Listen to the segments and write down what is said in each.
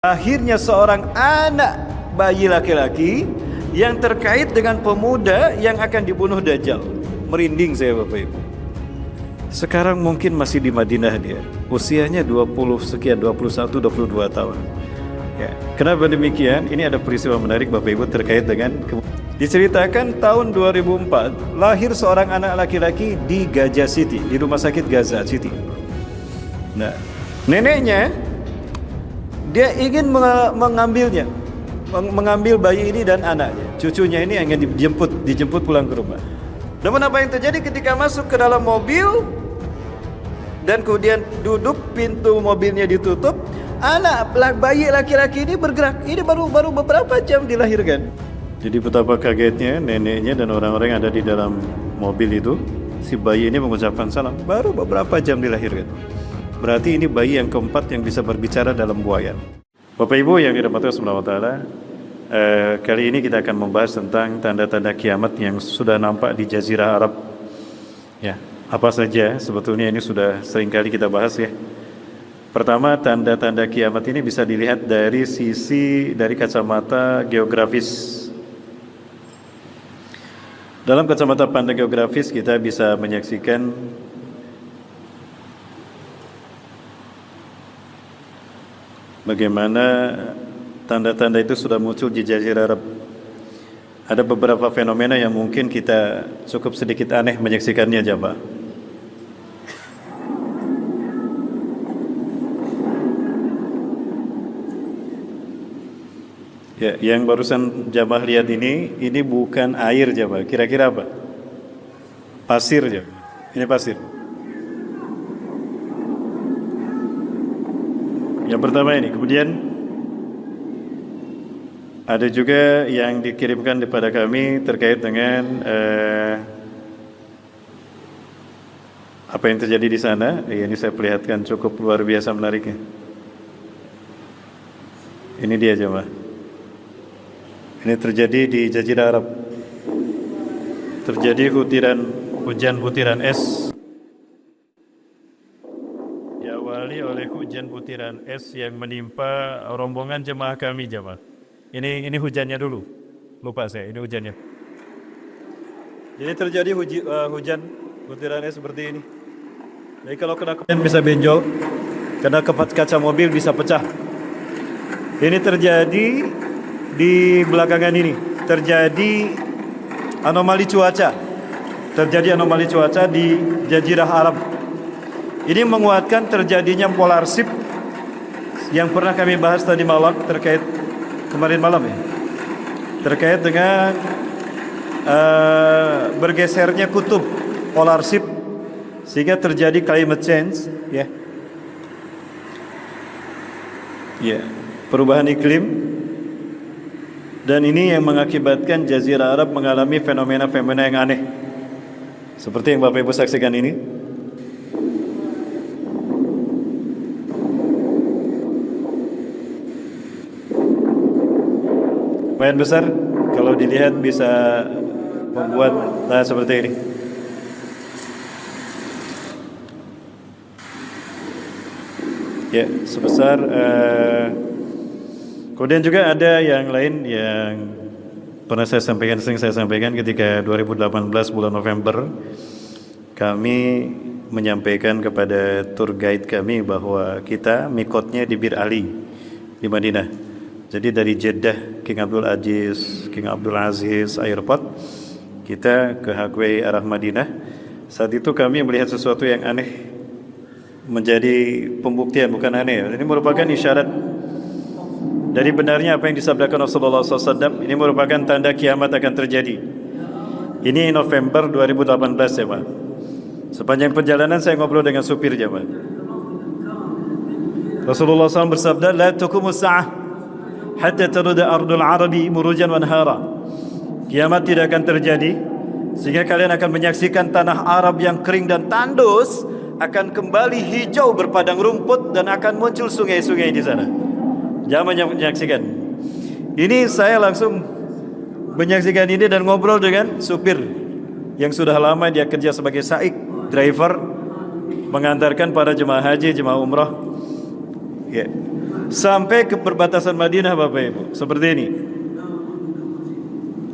Akhirnya seorang anak bayi laki-laki yang terkait dengan pemuda yang akan dibunuh Dajjal. Merinding saya Bapak Ibu. Sekarang mungkin masih di Madinah dia. Usianya 20 sekian, 21, 22 tahun. Ya. Kenapa demikian? Ini ada peristiwa menarik Bapak Ibu terkait dengan diceritakan tahun 2004 lahir seorang anak laki-laki di Gaza City, di rumah sakit Gaza City. Nah, neneknya dia ingin mengambilnya, mengambil bayi ini dan anaknya, cucunya ini ingin dijemput pulang ke rumah. Namun apa yang terjadi ketika masuk ke dalam mobil dan kemudian duduk, pintu mobilnya ditutup, bayi laki-laki ini bergerak. Ini baru beberapa jam dilahirkan. Jadi betapa kagetnya neneknya dan orang-orang yang ada di dalam mobil itu. Si bayi ini mengucapkan salam, baru beberapa jam dilahirkan. Berarti ini bayi yang keempat yang bisa berbicara dalam buayan. Bapak Ibu yang dirahmati Allah Subhanahu wa taala, kali ini kita akan membahas tentang tanda-tanda kiamat yang sudah nampak di Jazirah Arab. Ya, apa saja? Sebetulnya ini sudah sering kali kita bahas ya. Pertama, tanda-tanda kiamat ini bisa dilihat dari kacamata geografis. Dalam kacamata pandang geografis kita bisa menyaksikan bagaimana tanda-tanda itu sudah muncul di Jazirah Arab. Ada beberapa fenomena yang mungkin kita cukup sedikit aneh menyaksikannya, jamaah. Ya, yang barusan jamaah lihat ini bukan air, jamaah. Kira-kira apa? Pasir, jamaah. Ini pasir. Yang pertama ini, kemudian ada juga yang dikirimkan kepada kami terkait dengan apa yang terjadi di sana. Ini saya perlihatkan cukup luar biasa menariknya. Ini dia jemaah. Ini terjadi di Jazirah Arab. Terjadi hujan butiran es. Diawali oleh hujan butiran es yang menimpa rombongan jemaah kami, jemaah. Ini hujannya dulu. Lupa saya, ini hujannya. Jadi terjadi hujan butiran es seperti ini. Jadi kalau kena bisa benjol, karena kaca mobil bisa pecah. Ini terjadi di belakangan ini. Terjadi anomali cuaca. Terjadi anomali cuaca di Jazirah Arab. Ini menguatkan terjadinya polar shift yang pernah kami bahas tadi malam terkait kemarin malam ya. Terkait dengan bergesernya kutub polar shift sehingga terjadi climate change ya. Ya, perubahan iklim. Dan ini yang mengakibatkan Jazirah Arab mengalami fenomena-fenomena yang aneh. Seperti yang Bapak Ibu saksikan ini. Lumayan besar, kalau dilihat bisa membuat seperti ini. Ya, sebesar kemudian juga ada yang lain yang pernah sering saya sampaikan ketika 2018 bulan November kami menyampaikan kepada tour guide kami bahwa kita mikotnya di Bir Ali di Madinah. Jadi dari Jeddah King Abdul Aziz Airport kita ke Hagway arah Madinah. Saat itu kami melihat sesuatu yang aneh, menjadi pembuktian, bukan aneh. Ini merupakan isyarat dari benarnya apa yang disabdakan Rasulullah SAW. Ini merupakan tanda kiamat akan terjadi. Ini November 2018 ya Pak. Sepanjang perjalanan saya ngobrol dengan supir ya Pak. Rasulullah SAW bersabda, La tukumus sa'ah hatta taruda ardul arabi murujan wanhara. Kiamat tidak akan terjadi sehingga kalian akan menyaksikan tanah Arab yang kering dan tandus akan kembali hijau berpadang rumput dan akan muncul sungai-sungai di sana. Jangan menyaksikan. Ini saya langsung menyaksikan ini dan ngobrol dengan supir yang sudah lama dia kerja sebagai saik, driver, mengantarkan para jemaah haji, jemaah umrah. Ya. sampai ke perbatasan Madinah Bapak Ibu. Seperti ini.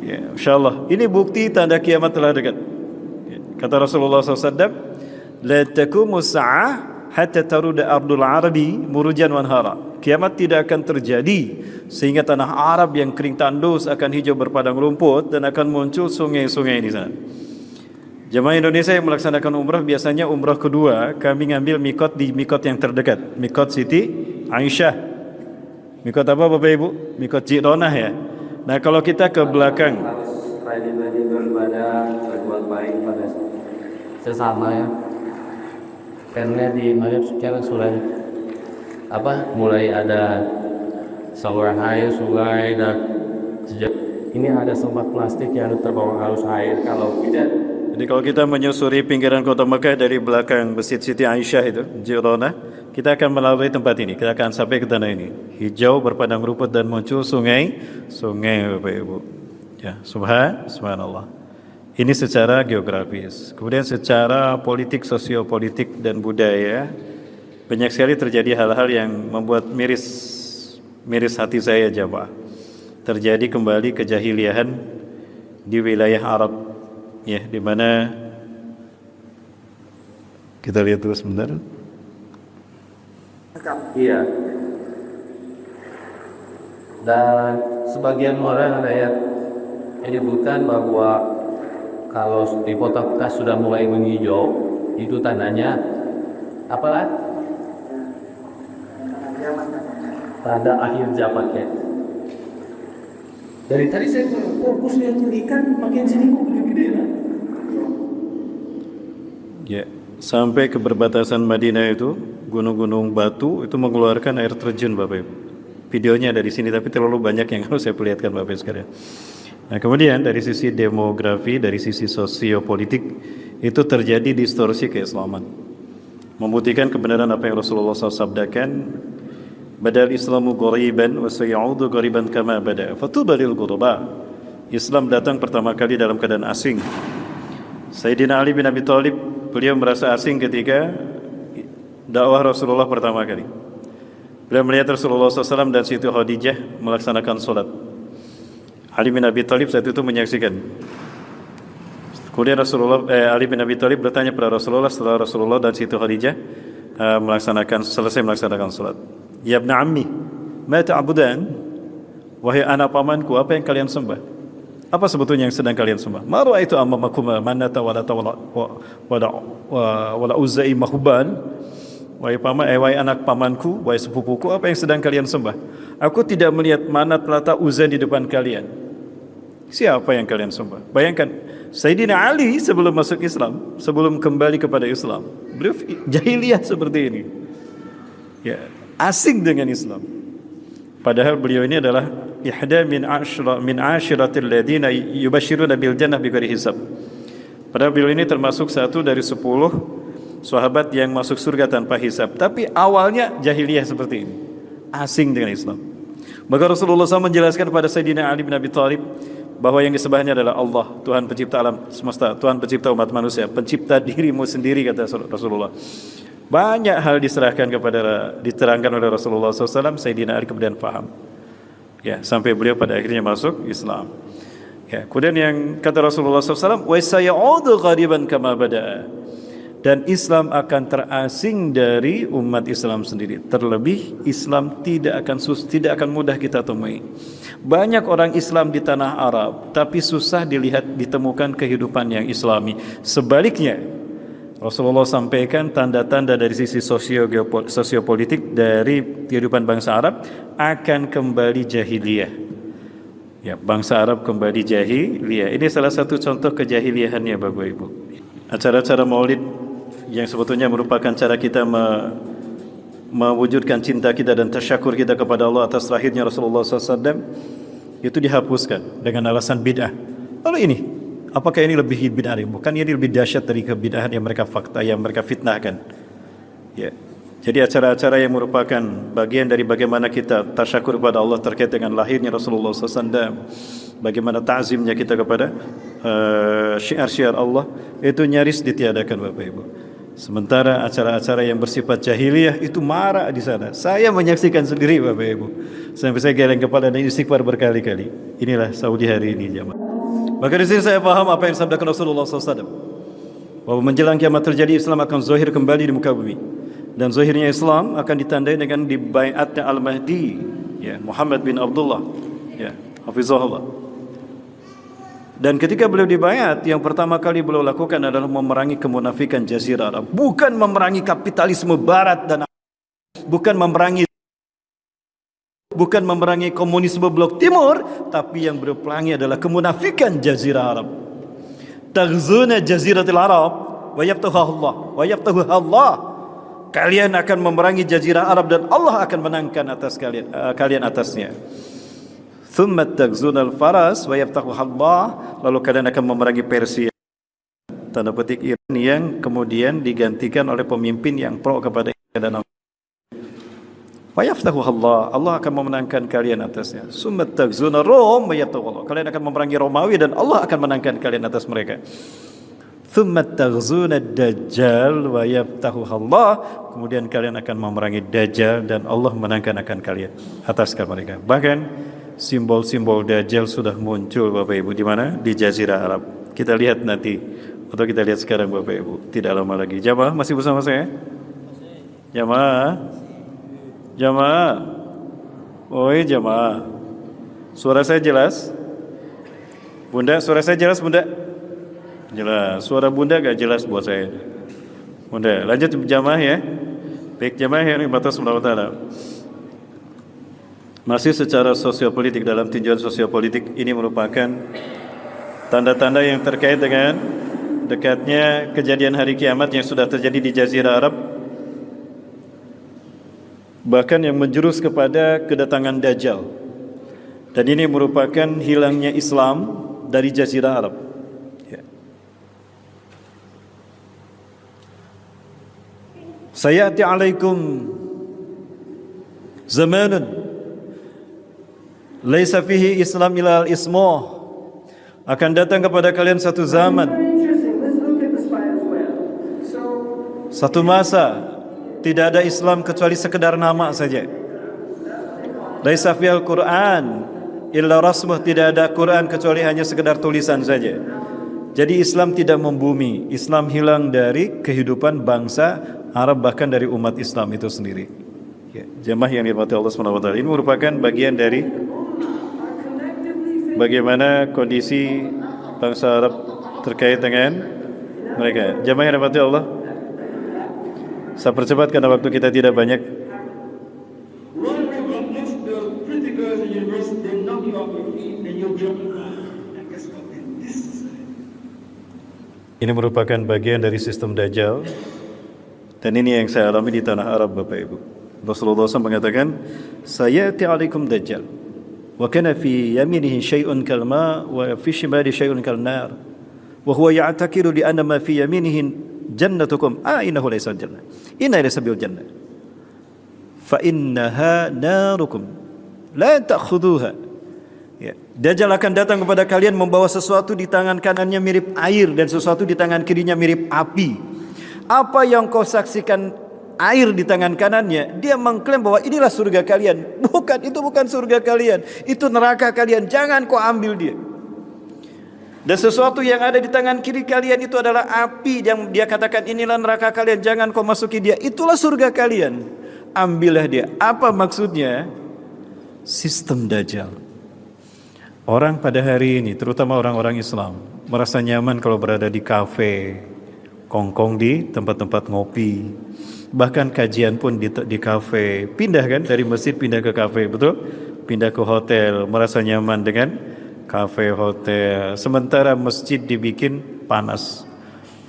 Ya, insyaallah. Ini bukti tanda kiamat telah dekat. Kata Rasulullah SAW, la taqumu sa'ah hatta taruda ardul arabi murujan wanhara. Kiamat tidak akan terjadi sehingga tanah Arab yang kering tandus akan hijau berpadang rumput dan akan muncul sungai-sungai di sana. Jemaah Indonesia yang melaksanakan umrah biasanya umrah kedua kami ngambil mikot di mikot yang terdekat, mikot Siti Aisyah. Mikot apa Bapak Ibu? Mikot Ji'ronah ya. Nah kalau kita ke belakang harus rajin-rajin beribadah, berbuat baik pada sesama ya. Karena di Maghrib sekarang mulai ada saluran air, sungai dan sejak ini ada sampah plastik yang terbawa arus air. Jadi kalau kita menyusuri pinggiran kota Mekah dari belakang Masjid Siti Aisyah itu, Ji'ronah, kita akan melalui tempat ini. Kita akan sampai ke tanah ini. Hijau berpadang rumput dan muncul sungai Bapak Ibu. Ya, subhanallah. Ini secara geografis. Kemudian secara politik, sosiopolitik dan budaya, banyak sekali terjadi hal-hal yang membuat miris hati saya jamaah. Terjadi kembali kejahiliahan di wilayah Arab. Ya, di mana kita lihat dulu sebentar. Iya. Dan sebagian orang ada yang menyebutkan bahwa kalau di kota Mekah sudah mulai menghijau, itu tandanya apalah? Tanda akhir zaman ya. Dari tadi saya fokus lihat ikan, makin sini kok gede-gede lah. Ya, sampai ke perbatasan Madinah itu, gunung-gunung batu itu mengeluarkan air terjun Bapak Ibu. Videonya ada di sini tapi terlalu banyak yang harus saya perlihatkan Bapak Ibu sekalian. Nah, kemudian dari sisi demografi, dari sisi sosiopolitik itu terjadi distorsi keislaman. Membuktikan kebenaran apa yang Rasulullah SAW sabdakan, badal Islamu ghariban wa sayaudu ghariban kama bada. Fatuba lil ghuraba. Islam datang pertama kali dalam keadaan asing. Sayyidina Ali bin Abi Thalib, beliau merasa asing ketika dakwah Rasulullah pertama kali. Beliau melihat Rasulullah SAW dan Siti Khadijah melaksanakan sholat. Ali bin Abi Thalib saat itu menyaksikan. Kemudian Ali bin Abi Thalib bertanya kepada Rasulullah setelah Rasulullah dan Siti Khadijah selesai melaksanakan sholat. Ya ibn ammi, ma ta'budan? Wahai anak pamanku, apa yang kalian sembah? Apa sebetulnya yang sedang kalian sembah? Ma ra'aitu amamakum manata wala uzza'i mahubban. Wahai anak pamanku, wahai sepupuku, apa yang sedang kalian sembah? Aku tidak melihat Manat, Lata, Uzza di depan kalian. Siapa yang kalian sembah? Bayangkan, Sayyidina Ali sebelum masuk Islam, sebelum kembali kepada Islam, beliau jahiliyah seperti ini. Ya, asing dengan Islam. Padahal beliau ini adalah ihda min ashiratil ladina yubashiruna bil jannah bighairi hisab. Padahal beliau ini termasuk satu dari 10 sahabat yang masuk surga tanpa hisab. Tapi awalnya jahiliyah seperti ini, asing dengan Islam. Maka Rasulullah SAW menjelaskan kepada Sayyidina Ali bin Abi Thalib bahwa yang disembahnya adalah Allah, Tuhan pencipta alam semesta, Tuhan pencipta umat manusia, pencipta dirimu sendiri, kata Rasulullah. Banyak hal diterangkan oleh Rasulullah SAW. Sayyidina Ali kemudian faham. Ya, sampai beliau pada akhirnya masuk Islam. Ya, kemudian yang kata Rasulullah SAW, wa sayaudu ghariban kama bada'a. Dan Islam akan terasing dari umat Islam sendiri. Terlebih Islam tidak akan mudah kita temui. Banyak orang Islam di tanah Arab, tapi susah ditemukan kehidupan yang Islami. Sebaliknya, Rasulullah sampaikan tanda-tanda dari sisi sosiopolitik dari kehidupan bangsa Arab akan kembali jahiliyah. Ya, bangsa Arab kembali jahiliyah. Ini salah satu contoh kejahiliahannya Bapak Ibu. Acara-acara Maulid yang sebetulnya merupakan cara kita mewujudkan cinta kita dan tasyakur kita kepada Allah atas lahirnya Rasulullah SAW, itu dihapuskan dengan alasan bid'ah. Lalu ini, apakah ini lebih bid'ah? Bukan, ini lebih dahsyat dari kebid'ahan yang mereka fitnahkan. Ya. Jadi acara-acara yang merupakan bagian dari bagaimana kita tasyakur kepada Allah terkait dengan lahirnya Rasulullah SAW, bagaimana ta'zimnya kita kepada syiar-syiar Allah, itu nyaris ditiadakan Bapak Ibu. Sementara acara-acara yang bersifat jahiliyah itu marak di sana. Saya menyaksikan sendiri Bapak Ibu. Sampai saya geleng kepala dan istighfar berkali-kali. Inilah Saudi hari ini jemaah. Maka di sini saya paham apa yang sabdakan Rasulullah SAW. Bahwa menjelang kiamat terjadi, Islam akan zahir kembali di muka bumi. Dan zahirnya Islam akan ditandai dengan dibaiatnya Al-Mahdi, ya, Muhammad bin Abdullah, ya, hafizahullah. Dan ketika beliau dibaiat, yang pertama kali beliau lakukan adalah memerangi kemunafikan Jazirah Arab. Bukan memerangi kapitalisme Barat dan bukan memerangi komunisme Blok Timur, tapi yang beliau perangi adalah kemunafikan Jazirah Arab. Taghzuna Jaziratul Arab wa yaftahuha Allah wa yaftahuha Allah. Kalian akan memerangi Jazirah Arab dan Allah akan menangkan atas kalian atasnya. Thumma taghzuna al-faras wa yaftahuha Allah. Lalu kalian akan memerangi Persia, tanda petik Iran, yang kemudian digantikan oleh pemimpin yang pro kepada Iran dan wa yaftahuha Allah. Allah akan memenangkan kalian atasnya. Thumma taghzuna Rom wa yaftahuha Allah. Kalian akan memerangi Romawi dan Allah akan menangkan kalian atas mereka. Thumma taghzuna Dajjal wa yaftahuha Allah. Kemudian kalian akan memerangi Dajjal dan Allah menangkan akan kalian atas mereka. Bahkan simbol-simbol Dajjal sudah muncul Bapak Ibu di mana? Di Jazirah Arab. Kita lihat nanti atau kita lihat sekarang Bapak Ibu. Tidak lama lagi. Jamaah masih bersama saya? Jamaah. Jamaah. Oi jamaah. Suara saya jelas? Bunda, suara saya jelas Bunda? Jelas. Suara Bunda gak jelas buat saya. Bunda, lanjut jamaah ya. Baik jamaah yang batas subhanahu wa ta'ala. Masih secara sosiopolitik, dalam tinjauan sosiopolitik, ini merupakan tanda-tanda yang terkait dengan dekatnya kejadian hari kiamat yang sudah terjadi di Jazirah Arab, bahkan yang menjurus kepada kedatangan Dajjal. Dan ini merupakan hilangnya Islam dari Jazirah Arab. Sayati alaikum zamanun laisa fihi Islam ilal ismoh. Akan datang kepada kalian satu zaman, satu masa, tidak ada Islam kecuali sekedar nama saja. Laisa fihal Quran illa rasmuh. Tidak ada Quran kecuali hanya sekedar tulisan saja. Jadi Islam tidak membumi. Islam hilang dari kehidupan bangsa Arab, bahkan dari umat Islam itu sendiri. Ya, jemaah yang dirahmati Allah SWT, ini merupakan bagian dari bagaimana kondisi bangsa Arab terkait dengan mereka. Jemaah yang dirahmati Allah, saya percepat karena waktu kita tidak banyak. Ini merupakan bagian dari sistem Dajjal, dan ini yang saya alami di tanah Arab Bapak Ibu. Rasulullah SAW mengatakan, sayati alaikum Dajjal wa kana fi yaminihi syai'un kalma wa fi shimali syai'un kalnar wa huwa ya'taqidu li anna ma fi yaminihi jannatukum innahu laysa jannah inna laysa bil jannah fa innaha narukum la ta'khudhuha. Ya, Dajjal akan datang kepada kalian membawa sesuatu di tangan kanannya mirip air dan sesuatu di tangan kirinya mirip api. Apa yang kau saksikan air di tangan kanannya, dia mengklaim bahwa inilah surga kalian. Bukan, itu bukan surga kalian, itu neraka kalian. Jangan kau ambil dia. Dan sesuatu yang ada di tangan kiri kalian itu adalah api yang dia katakan inilah neraka kalian. Jangan kau masuki dia, itulah surga kalian. Ambillah dia. Apa maksudnya? Sistem Dajjal. Orang pada hari ini, terutama orang-orang Islam, merasa nyaman kalau berada di kafe, kongkong di tempat-tempat ngopi, bahkan kajian pun di kafe. Pindah kan dari masjid pindah ke kafe, betul? Pindah ke hotel, merasa nyaman dengan kafe, hotel. Sementara masjid dibikin panas.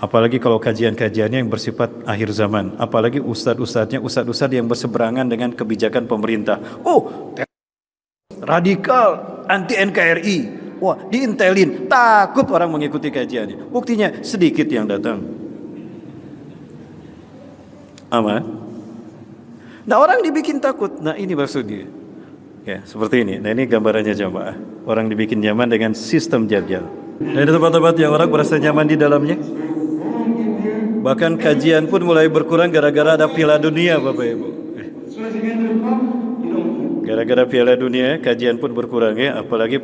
Apalagi kalau kajian-kajiannya yang bersifat akhir zaman. Apalagi ustadz-ustadznya, ustadz-ustadz yang berseberangan dengan kebijakan pemerintah. Oh, radikal, anti NKRI. Wah, diintelin, takut orang mengikuti kajiannya. Buktinya sedikit yang datang. Aman. Nah, orang dibikin takut. Nah, ini maksudnya. Ya, seperti ini. Nah, ini gambarannya jamaah. Orang dibikin nyaman dengan sistem Dajjal. Nah, di tempat-tempat yang orang merasa nyaman di dalamnya. Bahkan kajian pun mulai berkurang gara-gara ada Piala Dunia, Bapak Ibu. Gara-gara Piala Dunia, kajian pun berkurang ya. Apalagi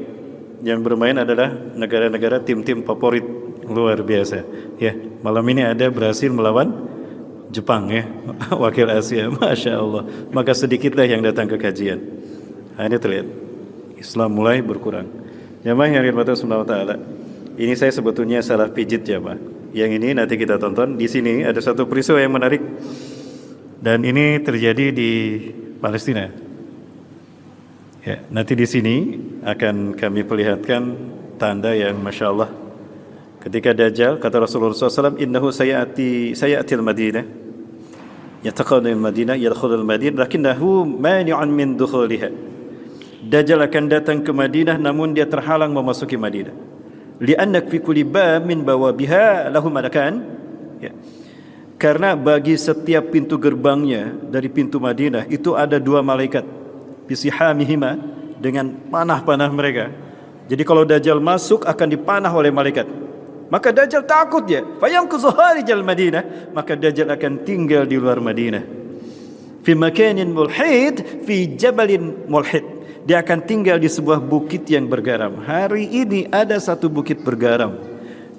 yang bermain adalah negara-negara tim-tim favorit, luar biasa. Ya, malam ini ada Brasil melawan Jepang ya, wakil Asia, Masya Allah. Maka sedikitlah yang datang ke kajian. Nah, ini terlihat Islam mulai berkurang. Jamaah yang dirahmati Allah Ta'ala, ini saya sebetulnya salah pijit jamaah. Yang ini nanti kita tonton. Di sini ada satu peristiwa yang menarik, dan ini terjadi di Palestina. Ya, nanti di sini akan kami perlihatkan tanda yang Masya Allah. Ketika Dajjal, kata Rasulullah SAW, innahu sayatil Madinah, yataqadul Madinah, yadkhulul Madinah, lakinnahu mani'un min dukhuliha. Dajjal akan datang ke Madinah, namun dia terhalang memasuki Madinah. Li'annak fi kulli bab min bawabiha lahu malakan. Ya. Karena bagi setiap pintu gerbangnya dari pintu Madinah itu ada 2 malaikat, bisihamihima, dengan panah-panah mereka. Jadi kalau Dajjal masuk akan dipanah oleh malaikat. Maka Dajjal takut ya. Fayamkuzu harijal Madinah, maka Dajjal akan tinggal di luar Madinah. Fi makanin mulhid, fi jabalin mulhid. Dia akan tinggal di sebuah bukit yang bergaram. Hari ini ada satu bukit bergaram,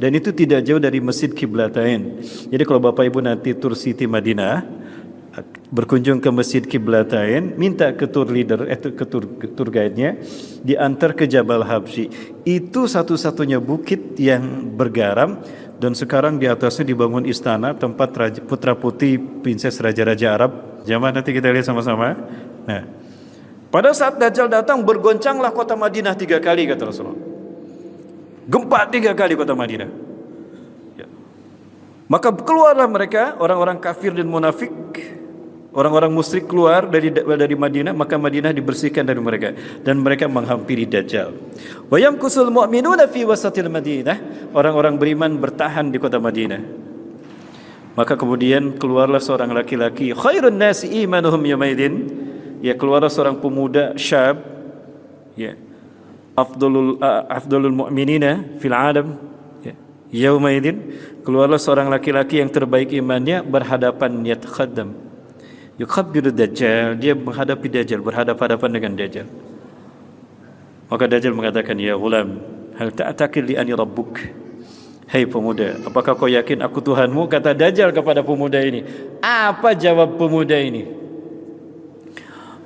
dan itu tidak jauh dari Masjid Qiblatain. Jadi kalau Bapak Ibu nanti tur Siti Madinah, berkunjung ke Masjid Qiblatain, minta ke tour leader, ke tour guide-nya, diantar ke Jabal Habsyi. Itu satu-satunya bukit yang bergaram, dan sekarang di atasnya dibangun istana tempat putra putri princess raja-raja Arab. Jamaah nanti kita lihat sama-sama. Nah, pada saat Dajjal datang, bergoncanglah kota Madinah 3 kali, kata Rasulullah. Gempa 3 kali kota Madinah. Ya. Maka keluarlah mereka, orang-orang kafir dan munafik, orang-orang musyrik keluar dari Madinah, maka Madinah dibersihkan dari mereka, dan mereka menghampiri Dajjal. Wa yamkusul mu'minuna fi wasatil Madinah, orang-orang beriman bertahan di kota Madinah. Maka kemudian keluarlah seorang laki-laki, khairun nasi imanuhum yaumaidin. Ya, keluarlah seorang pemuda syab, ya, afdalul mu'minina fil alam, ya, yaumaidin. Keluarlah seorang laki-laki yang terbaik imannya, berhadapan yatakhaddam, yukhabbiru Dajjal, dia menghadapi Dajjal, berhadapan-hadapan dengan Dajjal. Maka Dajjal mengatakan, ya ghulam, hal ta'takil li ani rabbuk. Hai pemuda, apakah kau yakin aku Tuhanmu? Kata Dajjal kepada pemuda ini. Apa jawab pemuda ini?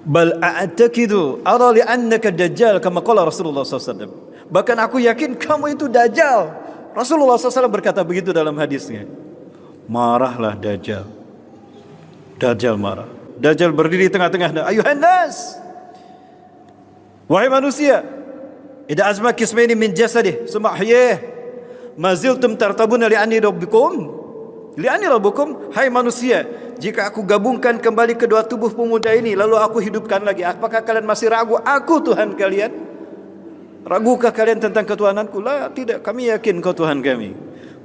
Bal a'taqidu ara li annaka Dajjal, kama qala Rasulullah SAW. Bahkan aku yakin kamu itu Dajjal. Rasulullah SAW berkata begitu dalam hadisnya. Marahlah Dajjal. Dajjal marah. Dajjal berdiri di tengah-tengah. Ayuhan nas, wahai manusia, idza azma kismaini min jasadih summa ahyah ma ziltum tartabuna li'anni rabbikum. Li'anni rabbukum, hai manusia, jika aku gabungkan kembali kedua tubuh pemuda ini, lalu aku hidupkan lagi, apakah kalian masih ragu aku Tuhan kalian? Ragukah kalian tentang ketuhananku? La, tidak, kami yakin kau Tuhan kami.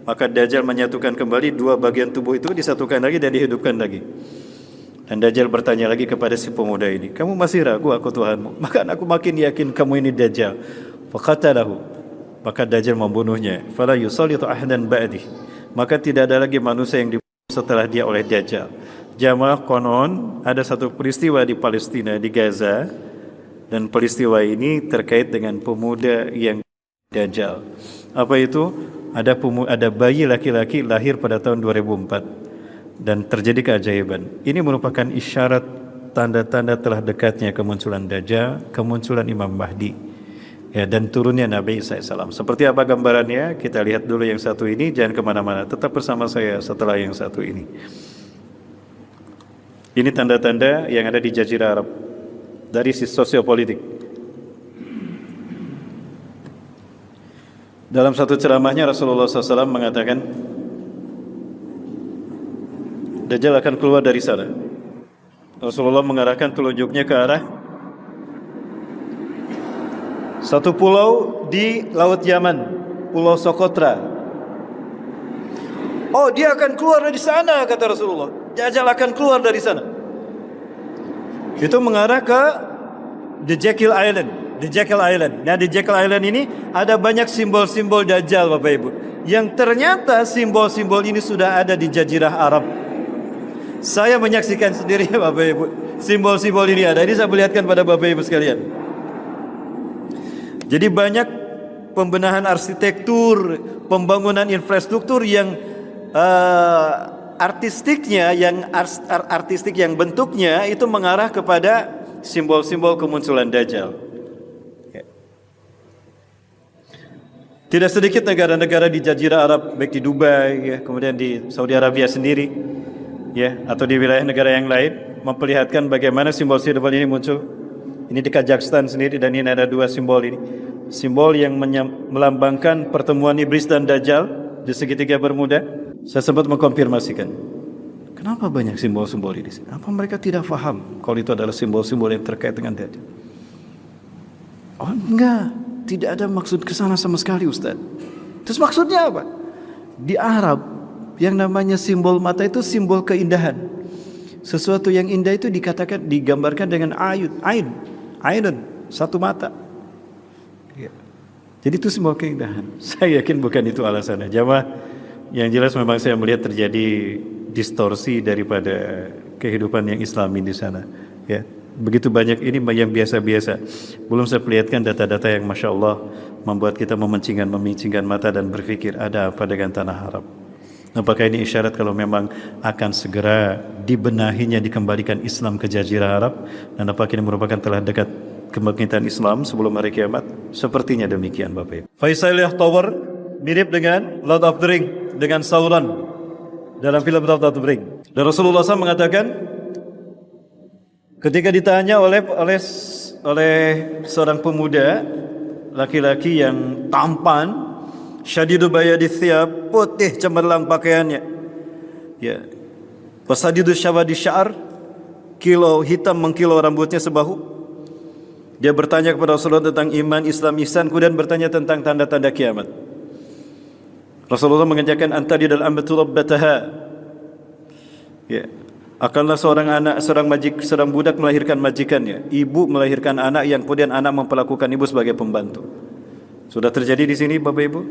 Maka Dajjal menyatukan kembali 2 bagian tubuh itu, disatukan lagi dan dihidupkan lagi. Dan Dajjal bertanya lagi kepada si pemuda ini, kamu masih ragu aku Tuhanmu? Maka aku makin yakin kamu ini Dajjal. Faqatalahu, maka Dajjal membunuhnya. Fala yusallitu ahadan ba'di, maka tidak ada lagi manusia yang dibunuh setelah dia oleh Dajjal. Jamaah, konon ada satu peristiwa di Palestina, di Gaza, dan peristiwa ini terkait dengan pemuda yang Dajjal. Apa itu? Ada bayi laki-laki lahir pada tahun 2004, dan terjadi keajaiban. Ini merupakan isyarat tanda-tanda telah dekatnya kemunculan Dajjal, kemunculan Imam Mahdi, ya, dan turunnya Nabi Isa AS. Seperti apa gambarannya? Kita lihat dulu yang satu ini. Jangan kemana-mana, tetap bersama saya setelah yang satu ini. Ini tanda-tanda yang ada di Jazirah Arab dari sisi sosiopolitik. Dalam satu ceramahnya Rasulullah SAW mengatakan, Dajjal akan keluar dari sana. Rasulullah mengarahkan telunjuknya ke arah satu pulau di Laut Yaman, Pulau Socotra. Oh, dia akan keluar dari sana, kata Rasulullah. Dajjal akan keluar dari sana. Itu mengarah ke The Jekyll Island. di Jekyll Island. Nah, di Jekyll Island ini ada banyak simbol-simbol Dajjal, Bapak Ibu, yang ternyata simbol-simbol ini sudah ada di Jazirah Arab. Saya menyaksikan sendiri, Bapak Ibu, simbol-simbol ini ada. Ini saya perlihatkan pada Bapak Ibu sekalian. Jadi banyak pembenahan arsitektur, pembangunan infrastruktur yang artistiknya, artistik yang bentuknya itu mengarah kepada simbol-simbol kemunculan Dajjal. Ya. Tidak sedikit negara-negara di Jazirah Arab, baik di Dubai, ya, kemudian di Saudi Arabia sendiri, ya, atau di wilayah negara yang lain, memperlihatkan bagaimana simbol-simbol ini muncul. Ini di Kazakhstan sendiri, dan ini ada dua simbol ini. Simbol yang melambangkan pertemuan iblis dan Dajjal di segitiga Bermuda. Saya sempat mengkonfirmasikan, kenapa banyak simbol-simbol ini? Apa mereka tidak paham kalau itu adalah simbol-simbol yang terkait dengan Dajjal? Oh enggak, tidak ada maksud ke sana sama sekali, Ustaz. Terus maksudnya apa? Di Arab, yang namanya simbol mata itu simbol keindahan. Sesuatu yang indah itu digambarkan dengan ainun, satu mata. Ya. Jadi itu simbol keindahan. Saya yakin bukan itu alasannya. Jamaah, yang jelas memang saya melihat terjadi distorsi daripada kehidupan yang Islami di sana. Ya, begitu banyak ini yang biasa-biasa. Belum saya perlihatkan data-data yang Masya Allah membuat kita memincingkan mata dan berpikir ada apa dengan tanah Arab. Apakah ini isyarat kalau memang akan segera dibenahinya, dikembalikan Islam ke Jazirah Arab? Dan apakah ini merupakan telah dekat kebangkitan Islam sebelum hari kiamat? Sepertinya demikian, Bapak Ibu. Faisaliah Tower mirip dengan Lord of the Ring, dengan Sauron dalam film Lord of the Ring. Dan Rasulullah SAW mengatakan, ketika ditanya oleh seorang pemuda laki-laki yang tampan, syadidu bayadi thiyab, putih cemerlang pakaiannya, ya, wasadidu syawadi sya'ar, hitam mengkilau rambutnya sebahu. Dia bertanya kepada Rasulullah tentang iman, Islam, ihsan, kemudian bertanya tentang tanda-tanda kiamat. Rasulullah mengajarkan antadidal amatu rabbataha. Ya, akanlah seorang budak melahirkan majikannya, ibu melahirkan anak yang kemudian anak memperlakukan ibu sebagai pembantu. Sudah terjadi di sini, Bapak Ibu?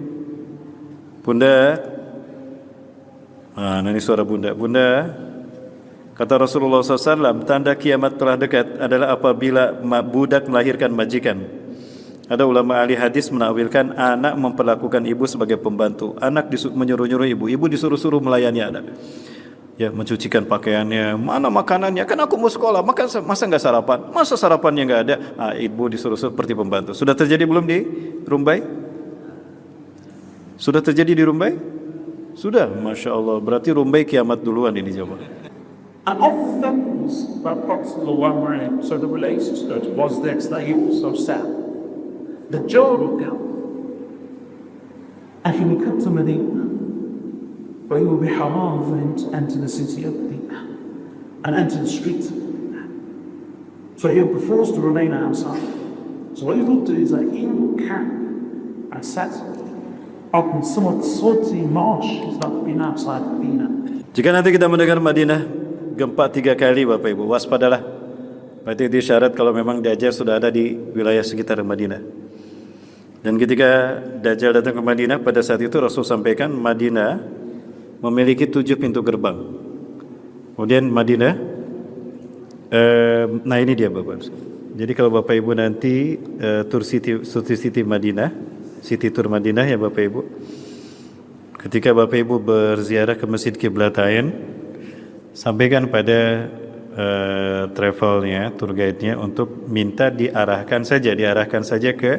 Bunda, ini suara bunda. Bunda, kata Rasulullah SAW, tanda kiamat telah dekat adalah apabila budak melahirkan majikan. Ada ulama ahli hadis menakwilkan anak memperlakukan ibu sebagai pembantu. Anak menyuruh-nyuruh ibu, ibu disuruh-suruh melayani anak. Ya, mencucikan pakaiannya, mana makanannya, kan aku mau sekolah, masa nggak sarapan? Masa sarapannya nggak ada? Ibu disuruh-suruh seperti pembantu. Sudah terjadi belum di Rumbai? Sudah terjadi di Rumbai? Sudah, Masya Allah. Berarti Rumbai kiamat duluan ini jawabannya. And of the things that Prophet so the relationship was this, that he also said, the Joe would go, and he would come to Medina, where he would be haram for him to enter the city of Medina, and enter the streets of Medina. So he would be forced to remain outside. So what he would do is that he would camp and set up in somewhat salty marshes that have been outside Medina. Jika nanti kita mendengar Madinah gempa 3 kali, Bapak Ibu, waspadalah. Berarti itu syarat kalau memang Dajjal sudah ada di wilayah sekitar Madinah. Dan ketika Dajjal datang ke Madinah, pada saat itu Rasul sampaikan Madinah memiliki 7 pintu gerbang. Kemudian Madinah, nah ini dia Bapak. Jadi kalau Bapak Ibu nanti tour city Madinah, city tour Madinah ya Bapak Ibu. Ketika Bapak Ibu berziarah ke Masjid Qiblatain, sampaikan pada travelnya, tour guide-nya untuk minta diarahkan saja ke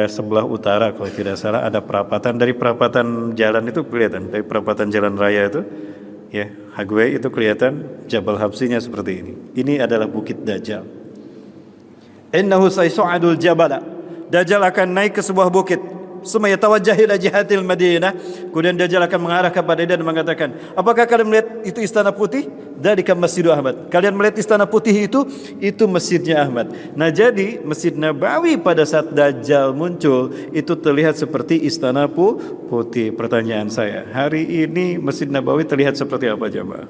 sebelah utara, kalau tidak salah ada perapatan. Dari perapatan jalan itu kelihatan, dari perapatan jalan raya itu ya, highway itu kelihatan Jabal Habsinya seperti ini. Ini adalah Bukit Dajjal. Innahu saysu'adul jabala. Dajjal akan naik ke sebuah bukit. Summa yatawajjah ila jihatil Madinah. Kemudian Dajjal akan mengarah kepada dia dan mengatakan, apakah kalian melihat itu istana putih? Dzalika Masjidu Ahmad. Kalian melihat istana putih itu masjidnya Ahmad. Nah, jadi Masjid Nabawi pada saat Dajjal muncul itu terlihat seperti istana putih. Pertanyaan saya, hari ini Masjid Nabawi terlihat seperti apa, jemaah?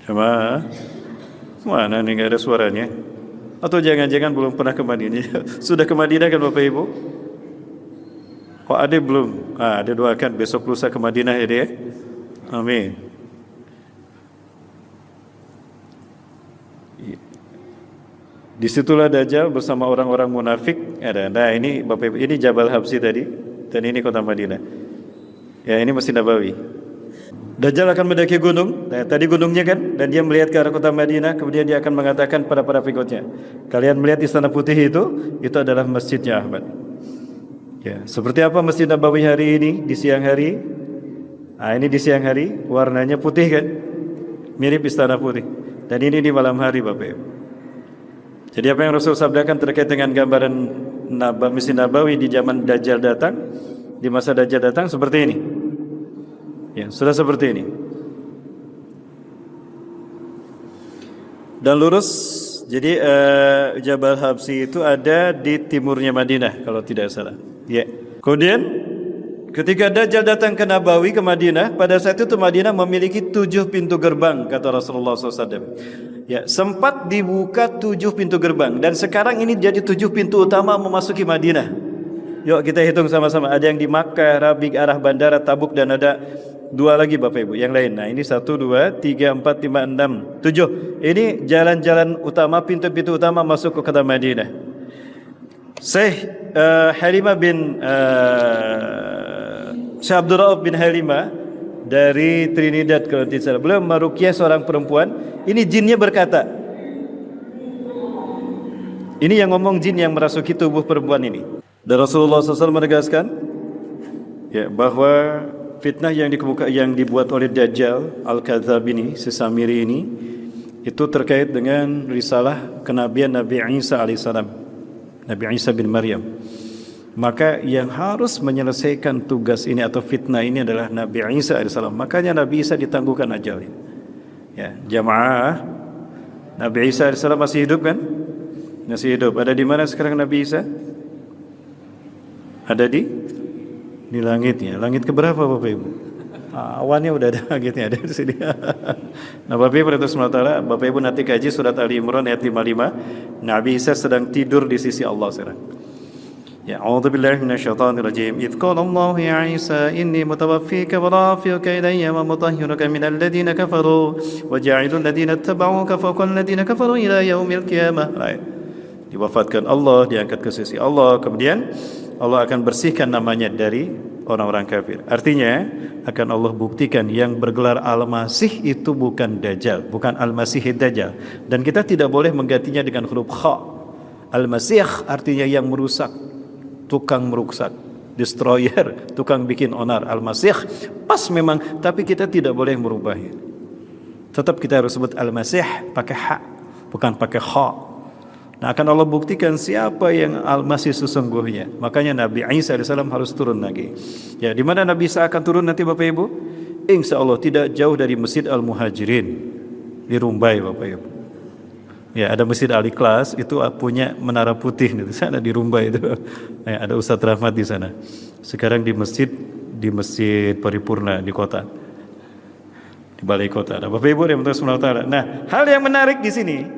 Jemaah, mana nih, nggak ada suaranya? Atau jangan-jangan belum pernah ke Madinah? Sudah ke Madinah kan Bapak Ibu? Kok ada belum? Ada doakan besok lusa ke Madinah ya dia. Amin. Disitulah Dajjal bersama orang-orang munafik ada. Nah ini Bapak Ibu, ini Jabal Habsi tadi, dan ini kota Madinah. Ya ini Masjid Nabawi. Dajjal akan mendaki gunung. Nah, tadi gunungnya kan, dan dia melihat ke arah kota Madinah. Kemudian dia akan mengatakan pada para pengikutnya, kalian melihat istana putih itu adalah masjidnya Ahmad. Ya, seperti apa Masjid Nabawi hari ini di siang hari? Nah, ini di siang hari, warnanya putih kan, mirip istana putih. Dan ini di malam hari Bapak Ibu. Jadi apa yang Rasul sabdakan terkait dengan gambaran Masjid Nabawi di zaman Dajjal datang, di masa Dajjal datang seperti ini. Ya, sudah seperti ini. Dan lurus, jadi Jabal Habsi itu ada di timurnya Madinah kalau tidak salah. Ya. Kemudian ketika Dajjal datang ke Nabawi, ke Madinah, pada saat itu Madinah memiliki 7 pintu gerbang kata Rasulullah SAW. Ya, sempat dibuka 7 pintu gerbang, dan sekarang ini jadi 7 pintu utama memasuki Madinah. Yuk kita hitung sama-sama. Ada yang di Makkah, Rabik, arah bandara Tabuk, dan ada 2 lagi Bapak Ibu yang lain. Nah ini 1, 2, 3, 4, 5, 6, 7. Ini jalan-jalan utama, pintu-pintu utama masuk ke kota Madinah. Syekh Halimah bin Syekh Abdul Rauf bin Halimah dari Trinidad kalau tidak salah, beliau meruqyah seorang perempuan. Ini jinnya berkata, ini yang ngomong jin yang merasuki tubuh perempuan ini. Dan Rasulullah SAW menegaskan ya, bahwa fitnah yang dibuat oleh Dajjal Al-Kadzab ini, si Samiri ini, itu terkait dengan risalah kenabian Nabi Isa alaihissalam, Nabi Isa bin Maryam. Maka yang harus menyelesaikan tugas ini atau fitnah ini adalah Nabi Isa alaihissalam. Makanya Nabi Isa ditangguhkan ajalnya. Ya, jamaah, Nabi Isa alaihissalam masih hidup kan? Masih hidup. Ada di mana sekarang Nabi Isa? Ada di langitnya. Langit keberapa Bapak Ibu? Awannya udah ada, langitnya ada di sini. Nah Bapak Ibu Bapak Ibu nanti kaji surat Ali Imran ayat 55. Nabi Isa sedang tidur di sisi Allah sekarang. Ya, a'udzubillahi minasyaitonir rajim. Idz qala Allah ya Isa inni mutawaffika wa rafi'uka ilayya wa mutahhiruka minal ladzina kafaru wa ja'ilul ladzina ittaba'uka fawqa alladzina kafaru ila yaumil qiyamah. Diwafatkan Allah, diangkat ke sisi Allah, kemudian Allah akan bersihkan namanya dari orang-orang kafir. Artinya akan Allah buktikan yang bergelar Al-Masih itu bukan Dajjal, bukan Al-Masih Dajjal. Dan kita tidak boleh menggantinya dengan huruf kha. Al-Masih artinya yang merusak, tukang merusak, destroyer, tukang bikin onar. Al-Masih pas memang, tapi kita tidak boleh merubahnya. Tetap kita harus sebut Al-Masih pakai ha, bukan pakai kha. Nah akan Allah buktikan siapa yang Al-Masih sesungguhnya. Makanya Nabi Isa AS harus turun lagi. Ya, di mana Nabi Isa akan turun nanti Bapak Ibu? Insya Allah tidak jauh dari Masjid Al-Muhajirin di Rumbai Bapak Ibu. Ya, ada Masjid Al-Ikhlas itu punya menara putih di sana di Rumbai itu. Ya, ada Ustadz Rahmat di sana. Sekarang di masjid Paripurna di kota, di balai kota. Nah, Bapak Ibu yang SWT. Nah, hal yang menarik di sini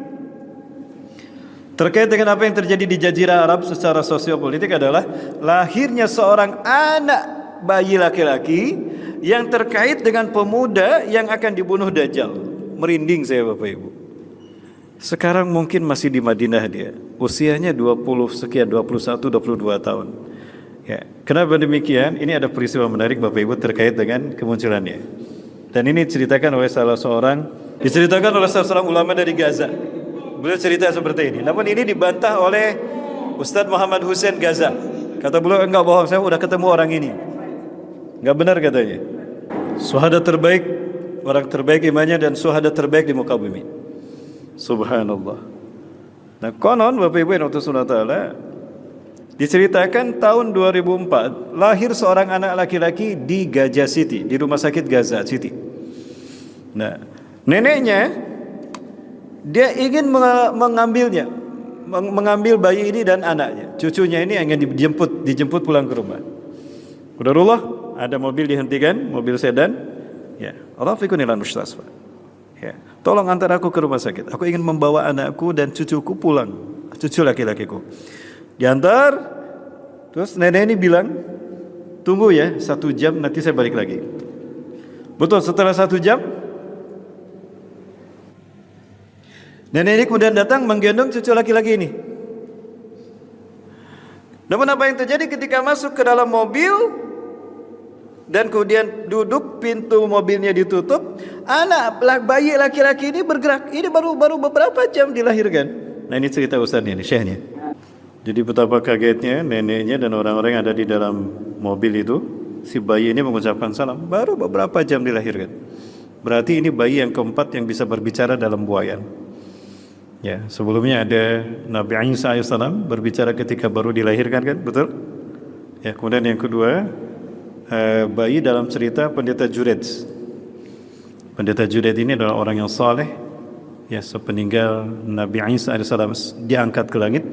terkait dengan apa yang terjadi di Jazirah Arab secara sosiopolitik adalah lahirnya seorang anak bayi laki-laki yang terkait dengan pemuda yang akan dibunuh Dajjal. Merinding saya Bapak Ibu. Sekarang mungkin masih di Madinah dia. Usianya 20 sekian, 21, 22 tahun. Ya, kenapa demikian? Ini ada peristiwa menarik Bapak Ibu terkait dengan kemunculannya. Dan ini diceritakan oleh salah seorang ulama dari Gaza. Beliau cerita seperti ini. Namun ini dibantah oleh Ustadz Muhammad Hussein Gaza. Kata beliau, enggak bohong, saya udah ketemu orang ini. Enggak benar katanya. Syuhada terbaik, orang terbaik imannya dan syuhada terbaik di muka bumi. Subhanallah. Nah konon Bapak Ibu yang Allah diceritakan tahun 2004 lahir seorang anak laki-laki di Gaza City, di rumah sakit Gaza City. Nah neneknya dia ingin mengambil bayi ini dan anaknya, cucunya ini ingin dijemput pulang ke rumah. Qadarullah, ada mobil dihentikan, mobil sedan. Ya, Rafiqunil mustasfa. Ya, tolong antar aku ke rumah sakit. Aku ingin membawa anakku dan cucuku pulang. cucu laki-lakiku. Diantar, terus nenek ini bilang, tunggu ya 1 jam nanti saya balik lagi. Betul, setelah 1 jam, nenek ini kemudian datang menggendong cucu laki-laki ini. Namun apa yang terjadi ketika masuk ke dalam mobil dan kemudian duduk, pintu mobilnya ditutup, bayi laki-laki ini bergerak. Ini baru beberapa jam dilahirkan. Nah, ini cerita ustaznya, ini syekhnya. Jadi betapa kagetnya neneknya dan orang-orang yang ada di dalam mobil itu. Si bayi ini mengucapkan salam, baru beberapa jam dilahirkan. Berarti ini bayi yang keempat yang bisa berbicara dalam buayan. Ya, sebelumnya ada Nabi Isa AS berbicara ketika baru dilahirkan, kan, betul? Ya, kemudian yang kedua, bayi dalam cerita Pendeta Juret. Pendeta Juret ini adalah orang yang saleh, ya, sepeninggal Nabi Isa AS diangkat ke langit,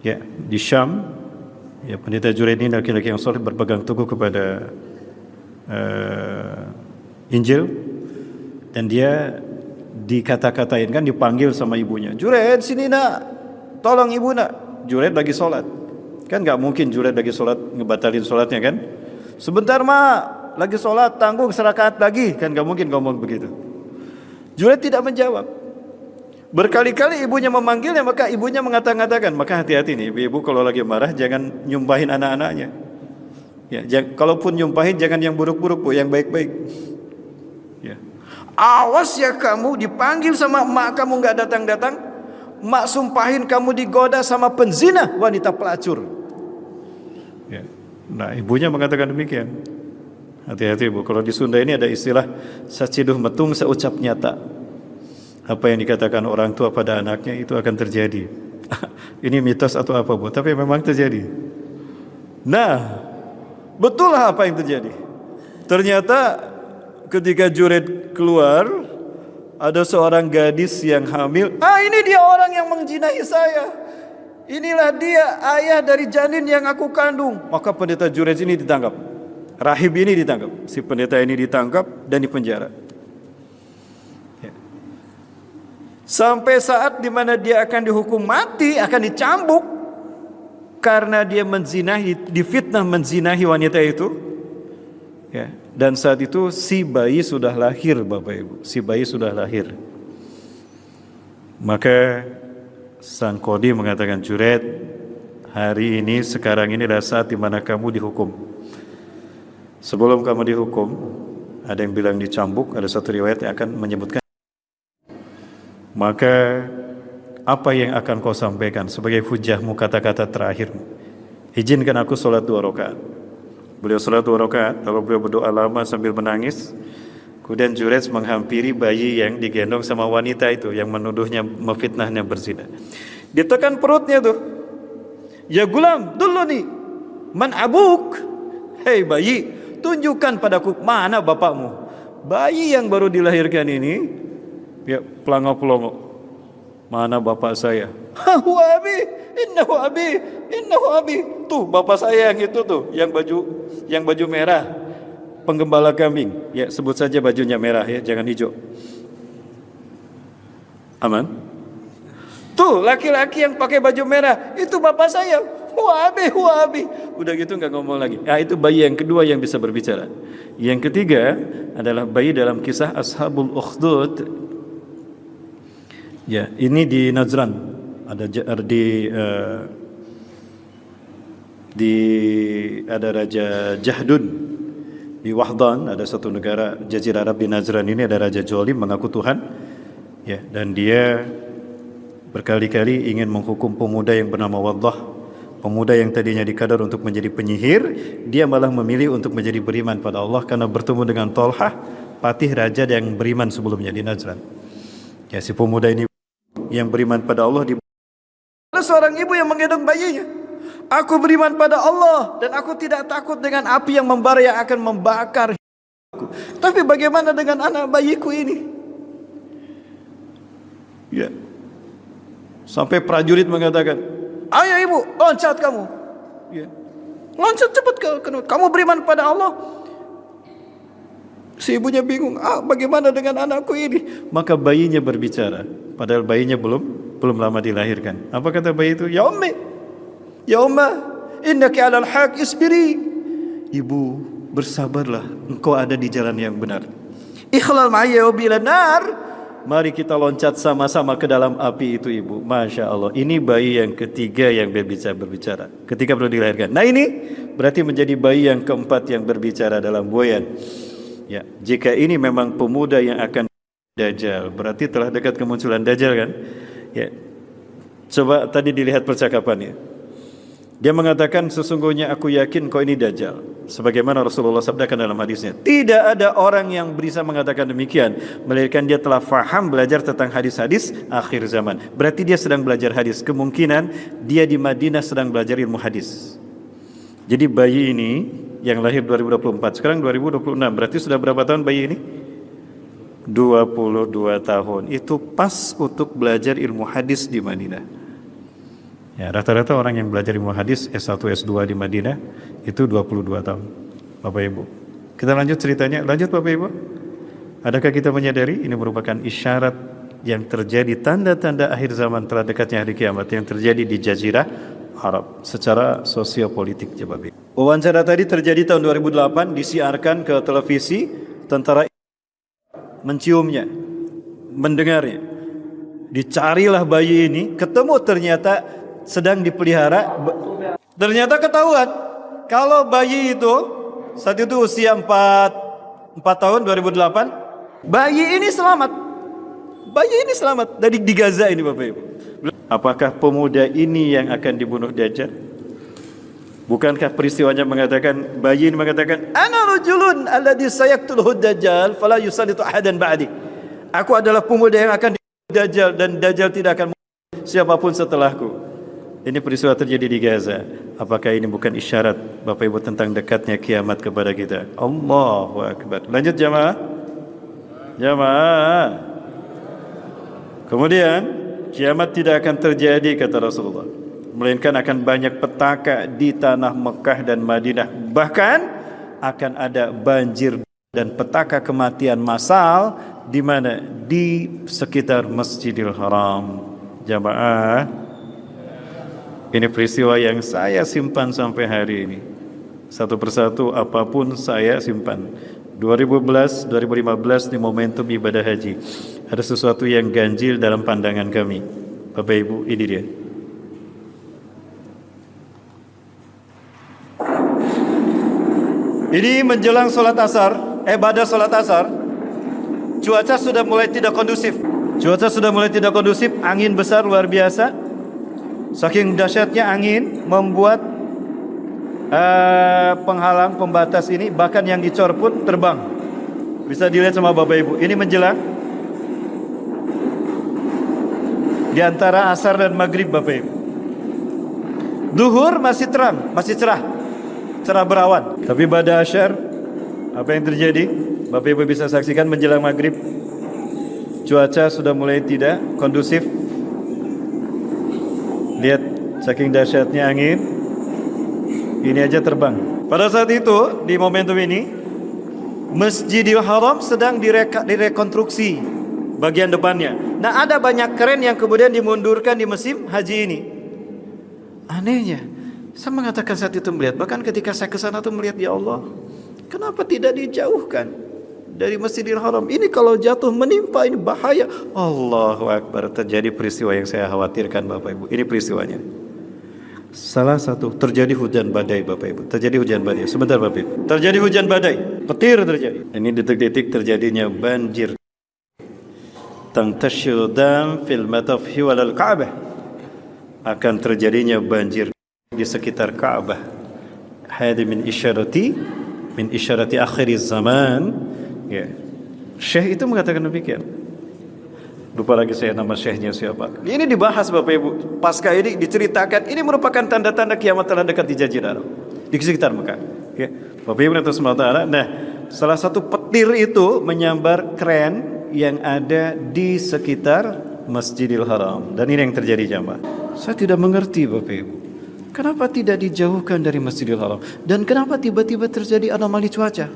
ya, di Syam. Ya, Pendeta Juret ini laki-laki yang saleh, berpegang teguh kepada Injil, dan dia dikata-katain, kan, dipanggil sama ibunya, Juret sini nak, tolong ibu nak. Juret lagi sholat, kan nggak mungkin Juret lagi sholat ngebatalin sholatnya, kan. Sebentar mak, lagi sholat, tanggung serakaat lagi, kan nggak mungkin ngomong begitu. Juret tidak menjawab. Berkali-kali ibunya memanggilnya, maka ibunya mengatakan, maka hati-hati nih ibu kalau lagi marah jangan nyumpahin anak-anaknya. Ya, kalaupun nyumpahin jangan yang buruk-buruk, Bu, yang baik-baik. Ya. Awas ya kamu, dipanggil sama emak kamu nggak datang-datang, emak sumpahin kamu digoda sama penzina, wanita pelacur. Ya. Nah, ibunya mengatakan demikian. Hati-hati, Bu, kalau di Sunda ini ada istilah saciduh metung seucap nyata. Apa yang dikatakan orang tua pada anaknya itu akan terjadi. Ini mitos atau apa, Bu? Tapi memang terjadi. Nah, betul lah apa yang terjadi. Ternyata ketika Juret keluar, ada seorang gadis yang hamil. Ini dia orang yang menjinahi saya. Inilah dia ayah dari janin yang aku kandung. Maka pendeta Juret ini ditangkap. Rahib ini ditangkap. Si pendeta ini ditangkap dan dipenjara. Ya. Sampai saat di mana dia akan dihukum mati, akan dicambuk karena dia menzinahi, difitnah menzinahi wanita itu. Ya. Dan saat itu si bayi sudah lahir, Bapak Ibu. Si bayi sudah lahir. Maka sang kodi mengatakan, Juret, hari ini, sekarang ini adalah saat di mana kamu dihukum. Sebelum kamu dihukum, ada yang bilang dicambuk, ada satu riwayat yang akan menyebutkan. Maka apa yang akan kau sampaikan sebagai hujahmu, kata-kata terakhirmu? Izinkan aku sholat 2 rakaat. Beliau sholat 2 rakaat, lalu beliau berdoa lama sambil menangis. Kemudian Juret menghampiri bayi yang digendong sama wanita itu yang menuduhnya, memfitnahnya berzina. Ditekan perutnya tuh. Ya gulam, dulu nih, man abuk? Hei bayi, tunjukkan padaku mana bapakmu. Bayi yang baru dilahirkan ini, ya, pelangok-pelongok. Mana bapak saya? Huwa abi, innahu abi, innahu abi. Tuh bapak saya yang itu tuh, yang baju merah, penggembala kambing. Ya, sebut saja bajunya merah ya, jangan hijau. Aman? Tuh laki-laki yang pakai baju merah, itu bapak saya. Huwa abi, huwa abi. Udah gitu nggak ngomong lagi. Itu bayi yang kedua yang bisa berbicara. Yang ketiga adalah bayi dalam kisah Ashabul Ukhdud. Ya, ini di Najran, ada ada Raja Jahdun di Wahdan, ada satu negara Jazirah Arab di Najran ini, ada Raja Jolim mengaku Tuhan, ya, dan dia berkali-kali ingin menghukum pemuda yang bernama Waddah, pemuda yang tadinya dikadar untuk menjadi penyihir, dia malah memilih untuk menjadi beriman pada Allah karena bertemu dengan Tolhah, patih raja yang beriman sebelumnya di Najran. Ya, si pemuda ini yang beriman pada Allah ada seorang ibu yang menggendong bayinya. Aku beriman pada Allah dan aku tidak takut dengan api yang membara yang akan membakar aku. Tapi bagaimana dengan anak bayiku ini? Ya. Sampai prajurit mengatakan, ayo ibu, loncat kamu. Ya. Loncat cepat kamu beriman pada Allah. Si ibunya bingung, bagaimana dengan anakku ini? Maka bayinya berbicara, padahal bayinya belum belum lama dilahirkan. Apa kata bayi itu? Ya ummi, ya ummah, innaki alal haq isbiri. Ibu, bersabarlah, engkau ada di jalan yang benar. Ikhlal ma'ya wa bila nar. Mari kita loncat sama-sama ke dalam api itu, ibu. Masya Allah, ini bayi yang ketiga yang berbicara ketika baru dilahirkan. Nah ini berarti menjadi bayi yang keempat yang berbicara dalam buayan. Ya, jika ini memang pemuda yang akan Dajjal, berarti telah dekat kemunculan Dajjal kan? Ya. Coba tadi dilihat percakapannya. Dia mengatakan, sesungguhnya aku yakin kau ini Dajjal. Sebagaimana Rasulullah sabdakan dalam hadisnya. Tidak ada orang yang bisa mengatakan demikian, melainkan dia telah faham belajar tentang hadis-hadis akhir zaman. Berarti dia sedang belajar hadis. Kemungkinan dia di Madinah sedang belajar ilmu hadis. Jadi bayi ini yang lahir 2024, sekarang 2026. Berarti sudah berapa tahun bayi ini? 22 tahun. Itu pas untuk belajar ilmu hadis di Madinah. Ya, rata-rata orang yang belajar ilmu hadis S1, S2 di Madinah itu 22 tahun. Bapak Ibu. Kita lanjut ceritanya. Lanjut Bapak Ibu. Adakah kita menyadari ini merupakan isyarat yang terjadi, tanda-tanda akhir zaman telah dekatnya hari kiamat yang terjadi di Jazirah Arab secara sosiopolitik. Bapak Ibu. Wawancara tadi terjadi tahun 2008, disiarkan ke televisi. Tentara menciumnya, mendengarnya. Dicarilah bayi ini, ketemu ternyata sedang dipelihara. Ternyata ketahuan kalau bayi itu saat itu usia 4 tahun 2008, bayi ini selamat. Bayi ini selamat dari di Gaza ini Bapak Ibu. Apakah pemuda ini yang akan dibunuh Dajjal? Bukankah peristiwanya mengatakan, bayi ini mengatakan, ana rajulun alladhi sayaqtuluhu Dajjal fala yusallitu ahadan ba'di. Aku adalah pemuda yang akan dibunuh Dajjal dan Dajjal tidak akan membunuh siapapun setelahku. Ini peristiwa terjadi di Gaza. Apakah ini bukan isyarat Bapak Ibu tentang dekatnya kiamat kepada kita? Allahu Akbar. Lanjut jamaah. Jamaah. Kemudian kiamat tidak akan terjadi kata Rasulullah, melainkan akan banyak petaka di tanah Mekah dan Madinah. Bahkan akan ada banjir dan petaka kematian massal di mana? Di sekitar Masjidil Haram. Jamaah. Ini peristiwa yang saya simpan sampai hari ini. Satu persatu apapun saya simpan. 2011, 2015 di momentum ibadah haji. Ada sesuatu yang ganjil dalam pandangan kami. Bapak Ibu, ini dia. Ini menjelang sholat asar, ibadah sholat asar. Cuaca sudah mulai tidak kondusif. Angin besar luar biasa. Saking dahsyatnya angin membuat penghalang pembatas ini, bahkan yang dicor pun terbang. Bisa dilihat sama Bapak Ibu. Ini menjelang di antara asar dan maghrib Bapak Ibu. Duhur masih terang, masih cerah berawan. Tapi pada asyar, apa yang terjadi? Bapak Ibu bisa saksikan menjelang maghrib, cuaca sudah mulai tidak kondusif. Lihat, saking dahsyatnya angin, ini aja terbang. Pada saat itu, di momentum ini, Masjidil Haram sedang direkonstruksi bagian depannya. Nah, ada banyak kren yang kemudian dimundurkan di musim haji ini. Anehnya, saya mengatakan saat itu melihat, bahkan ketika saya ke sana tuh melihat, ya Allah, kenapa tidak dijauhkan dari Masjidil Haram? Ini kalau jatuh menimpa ini bahaya. Allahu Akbar. Terjadi peristiwa yang saya khawatirkan Bapak Ibu. Ini peristiwanya. Salah satu, terjadi hujan badai Bapak Ibu. Terjadi hujan badai. Sebentar Bapak Ibu. Terjadi hujan badai. Petir terjadi. Ini detik-detik terjadinya banjir. Tantashiru dam fil matafhi walal Ka'bah. Akan terjadinya banjir di sekitar Ka'bah. Hadi min isyarati akhiriz zaman. Ya. Syekh itu mengatakan demikian. Lupa lagi saya nama syekhnya siapa. Ini dibahas Bapak Ibu. Pasca ini diceritakan, ini merupakan tanda-tanda kiamat telah dekat di Jazirah Arab, di sekitar Mekah. Ya. Bapak Ibu SWT. Nah, salah satu petir itu menyambar kren yang ada di sekitar Masjidil Haram. Dan ini yang terjadi jamaah. Saya tidak mengerti Bapak Ibu. Kenapa tidak dijauhkan dari Masjidil Haram? Dan kenapa tiba-tiba terjadi anomali cuaca?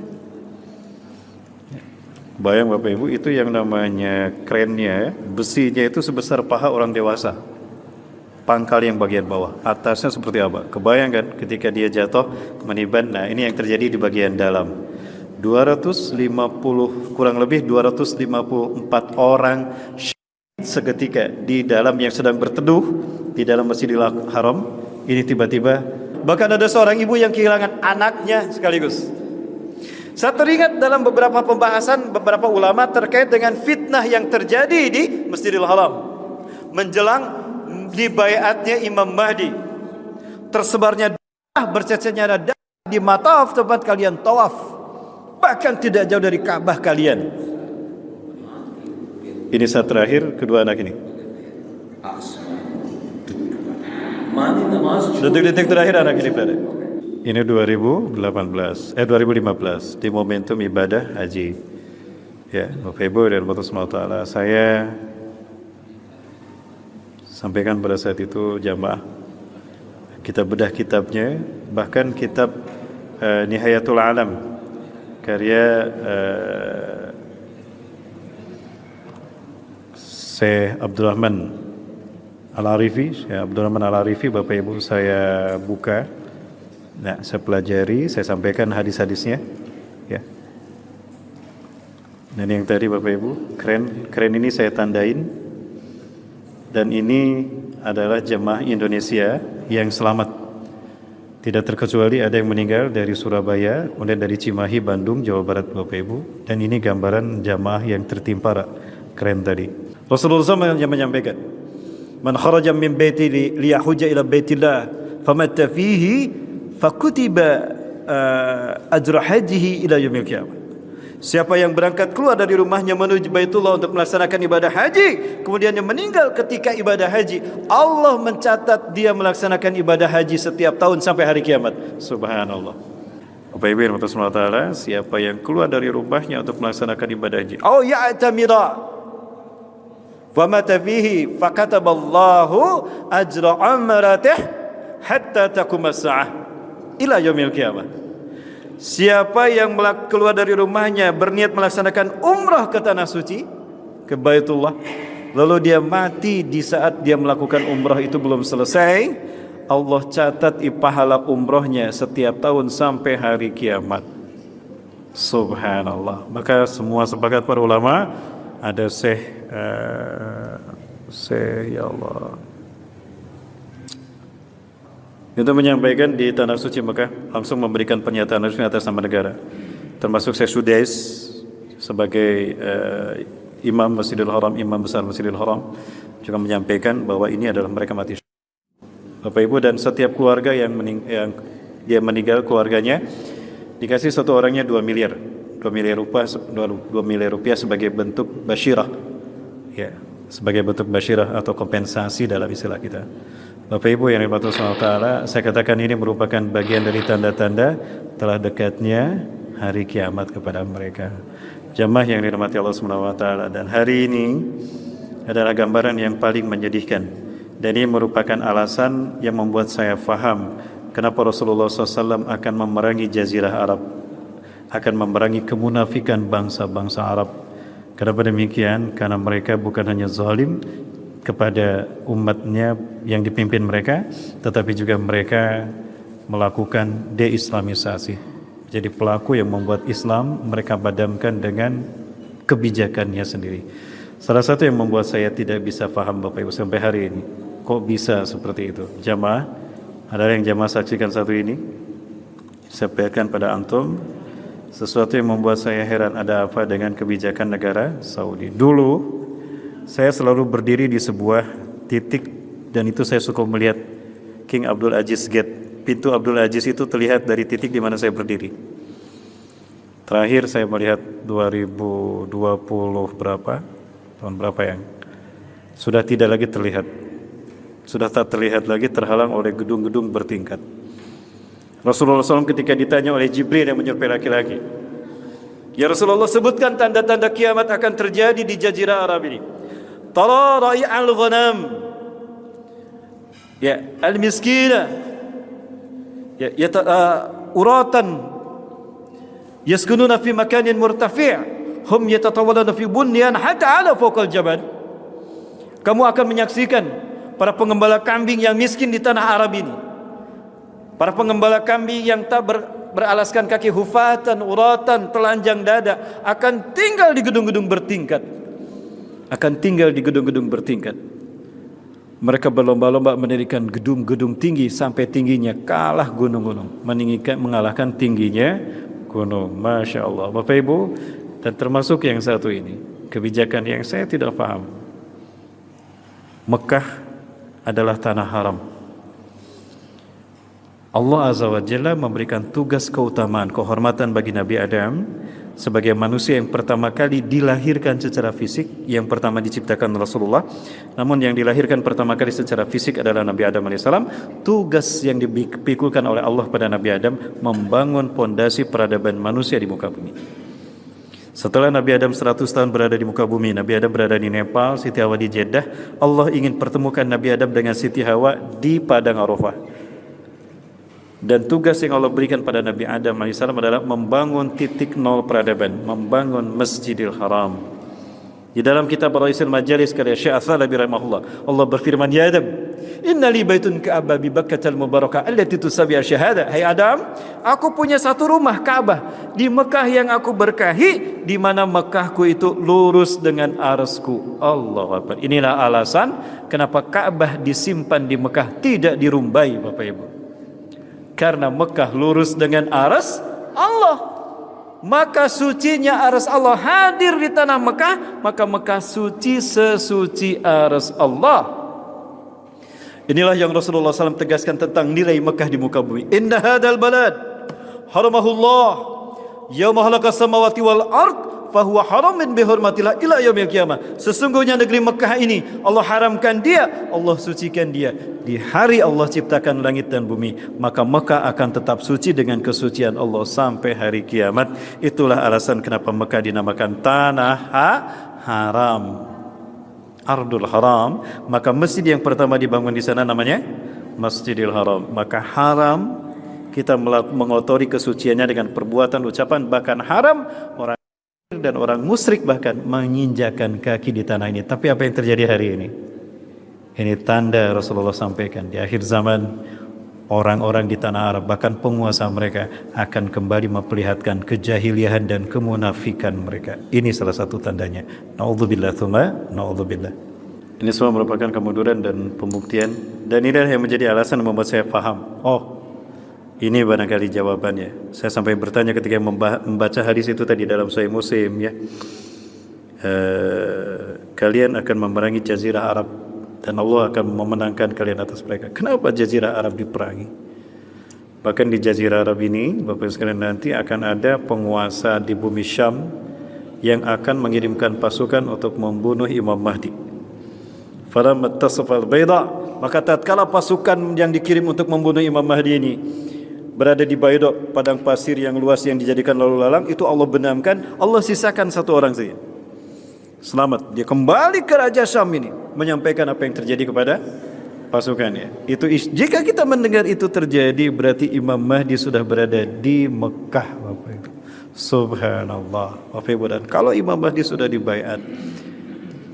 Bayang Bapak Ibu, itu yang namanya krennya, besinya itu sebesar paha orang dewasa. Pangkal yang bagian bawah, atasnya seperti apa? Kebayang kan ketika dia jatuh meniban. Nah, ini yang terjadi di bagian dalam. 250 kurang lebih 254 orang syahid seketika di dalam yang sedang berteduh di dalam Masjidil Haram. Ini tiba-tiba bahkan ada seorang ibu yang kehilangan anaknya sekaligus. Saya teringat dalam beberapa pembahasan beberapa ulama terkait dengan fitnah yang terjadi di Masjidil Haram menjelang dibaiatnya Imam Mahdi. Tersebarnya darah, bercecetnya darah di mataf tempat kalian tawaf, bahkan tidak jauh dari Ka'bah kalian. Ini saat terakhir kedua anak ini. Detik-detik terakhir anak ini berada. Ini 2015 di momentum ibadah haji. Ya, Bapak Ibu dan Allah Subhanahu wa taala, saya sampaikan pada saat itu jamaah, kita bedah kitabnya, bahkan kitab Nihayatul Alam karya Syekh Abdurrahman Al-Arifi, Bapak Ibu saya buka. Nah, saya pelajari, saya sampaikan hadis-hadisnya, ya. Dan yang tadi Bapak Ibu, keren ini saya tandain. Dan ini adalah jemaah Indonesia yang selamat. Tidak terkecuali ada yang meninggal dari Surabaya, kemudian dari Cimahi, Bandung, Jawa Barat Bapak Ibu. Dan ini gambaran jemaah yang tertimpa keren tadi. Rasulullah SAW menyampaikan, "Man kharaja min baiti liyahujja ila baitillah, famatta fihi fakutiba ajra hajihi ila yaumil qiyamah." Siapa yang berangkat keluar dari rumahnya menuju Baitullah untuk melaksanakan ibadah haji, kemudian yang meninggal ketika ibadah haji, Allah mencatat dia melaksanakan ibadah haji setiap tahun sampai hari kiamat. Subhanallah. Bapak Ibu yang Allah Taala, siapa yang keluar dari rumahnya untuk melaksanakan ibadah haji, au ya'tamira wa mata fihi fakataballahu ajra umratih hatta taqumas sa'ah ila yaumil qiyamah. Siapa yang keluar dari rumahnya berniat melaksanakan umrah ke tanah suci, ke Baitullah, lalu dia mati di saat dia melakukan umrah itu belum selesai, Allah catat pahala umrahnya setiap tahun sampai hari kiamat. Subhanallah. Maka semua sepakat para ulama, ada Syekh ya Allah, itu menyampaikan di Tanah Suci Mekah, langsung memberikan pernyataan resmi atas nama negara, termasuk Syekh Sudais sebagai imam Masjidil Haram, imam besar Masjidil Haram, juga menyampaikan bahwa ini adalah mereka mati. Bapak Ibu, dan setiap keluarga yang dia meninggal, keluarganya dikasih satu orangnya 2 miliar rupiah sebagai bentuk basyirah, ya, sebagai bentuk basyirah atau kompensasi dalam istilah kita. Bapak Ibu yang dirahmati Allah Ta'ala, saya katakan ini merupakan bagian dari tanda-tanda telah dekatnya hari kiamat kepada mereka. Jamaah yang dirahmati Allah Subhanahu wa taala, dan hari ini adalah gambaran yang paling menyedihkan. Dan ini merupakan alasan yang membuat saya faham kenapa Rasulullah SAW akan memerangi Jazirah Arab, akan memerangi kemunafikan bangsa-bangsa Arab. Kenapa demikian? Karena mereka bukan hanya zalim kepada umatnya yang dipimpin mereka, tetapi juga mereka melakukan deislamisasi. Jadi pelaku yang membuat Islam mereka padamkan dengan kebijakannya sendiri. Salah satu yang membuat saya tidak bisa paham Bapak Ibu sampai hari ini, kok bisa seperti itu? Jamaah, ada yang jamaah saksikan satu ini? Saya sampaikan pada antum, sesuatu yang membuat saya heran, ada apa dengan kebijakan negara Saudi. Dulu saya selalu berdiri di sebuah titik, dan itu saya suka melihat King Abdul Aziz Gate. Pintu Abdul Aziz itu terlihat dari titik di mana saya berdiri. Terakhir saya melihat 2020 berapa, tahun berapa yang sudah tidak lagi terlihat, sudah tak terlihat lagi, terhalang oleh gedung-gedung bertingkat. Rasulullah SAW ketika ditanya oleh Jibril yang menyerupai laki-laki, "Ya Rasulullah, sebutkan tanda-tanda kiamat akan terjadi di Jazirah Arab ini." Tara ra'i'al ghanam, ya, al-miskina, ya, uratan yaskununa fi makanin murtafi', hum yatatawalluna fi bunyan hatta ala fawqal jabal. Kamu akan menyaksikan para pengembala kambing yang miskin di tanah Arab ini. Para pengembala kambing yang tak beralaskan kaki, hufatan, uratan, telanjang dada, akan tinggal di gedung-gedung bertingkat. Akan tinggal di gedung-gedung bertingkat. Mereka berlomba-lomba mendirikan gedung-gedung tinggi sampai tingginya kalah gunung-gunung, mengalahkan tingginya gunung. Masya Allah, Bapak Ibu, dan termasuk yang satu ini, kebijakan yang saya tidak paham. Mekah adalah tanah haram. Allah Azza wa Jalla memberikan tugas keutamaan, kehormatan bagi Nabi Adam sebagai manusia yang pertama kali dilahirkan secara fisik, yang pertama diciptakan Rasulullah. Namun yang dilahirkan pertama kali secara fisik adalah Nabi Adam alaihissalam. Tugas yang dipikulkan oleh Allah pada Nabi Adam membangun pondasi peradaban manusia di muka bumi. Setelah Nabi Adam 100 tahun berada di muka bumi, Nabi Adam berada di Nepal, Siti Hawa di Jeddah. Allah ingin pertemukan Nabi Adam dengan Siti Hawa di Padang Arafah. Dan tugas yang Allah berikan pada Nabi Adam AS adalah membangun titik nol peradaban, membangun Masjidil Haram. Di dalam kitab Ar-Raisil Majalis karya Syekh Athalabi rahimahullah, Allah berfirman, "Ya Adam, inna li baitun Ka'bah bi Bakkatal Mubarakah allati tusabi syahada." Hai Adam, aku punya satu rumah Ka'bah di Mekah yang aku berkahi, di mana Mekahku itu lurus dengan arasku. Allahu Akbar. Inilah alasan kenapa Ka'bah disimpan di Mekah, tidak dirumbai, Bapak Ibu. Karena Mekah lurus dengan aras Allah, maka sucinya aras Allah hadir di tanah Mekah, maka Mekah suci sesuci aras Allah. Inilah yang Rasulullah SAW tegaskan tentang nilai Mekah di muka bumi. Inna hadal balad haramahullah yauma khalaqas samawati wal ard fahuwa haramin bihurmatillah ila yaumil qiyamah. Sesungguhnya negeri Mekah ini Allah haramkan dia, Allah sucikan dia di hari Allah ciptakan langit dan bumi, maka Mekah akan tetap suci dengan kesucian Allah sampai hari kiamat. Itulah alasan kenapa Mekah dinamakan tanah haram, Ardul Haram. Maka masjid yang pertama dibangun di sana namanya Masjidil Haram. Maka haram kita mengotori kesuciannya dengan perbuatan, ucapan, bahkan haram orang dan orang musyrik bahkan menginjakan kaki di tanah ini. Tapi apa yang terjadi hari ini? Ini tanda Rasulullah sampaikan di akhir zaman orang-orang di tanah Arab, bahkan penguasa mereka akan kembali memperlihatkan kejahiliahan dan kemunafikan mereka. Ini salah satu tandanya. Na'udzubillah tsumma na'udzubillah. Ini semua merupakan kemunduran dan pembuktian, dan inilah yang menjadi alasan membuat saya paham. Oh, ini barangkali jawabannya. Saya sampai bertanya ketika membaca hadis itu tadi dalam Sahih Muslim, ya. Kalian akan memerangi Jazirah Arab dan Allah akan memenangkan kalian atas mereka. Kenapa Jazirah Arab diperangi? Bahkan di Jazirah Arab ini, Bapak sekalian, nanti akan ada penguasa di bumi Syam yang akan mengirimkan pasukan untuk membunuh Imam Mahdi. Falamma tasafal bayda, maka tatkala pasukan yang dikirim untuk membunuh Imam Mahdi ini berada di Bayda, padang pasir yang luas yang dijadikan lalu lalang, itu Allah benamkan, Allah sisakan satu orang saja. Selamat, dia kembali ke Raja Syam ini menyampaikan apa yang terjadi kepada pasukannya. Itu jika kita mendengar itu terjadi, berarti Imam Mahdi sudah berada di Mekah, Bapak Ibu. Subhanallah, Bapak Ibu. Dan kalau Imam Mahdi sudah dibaiat,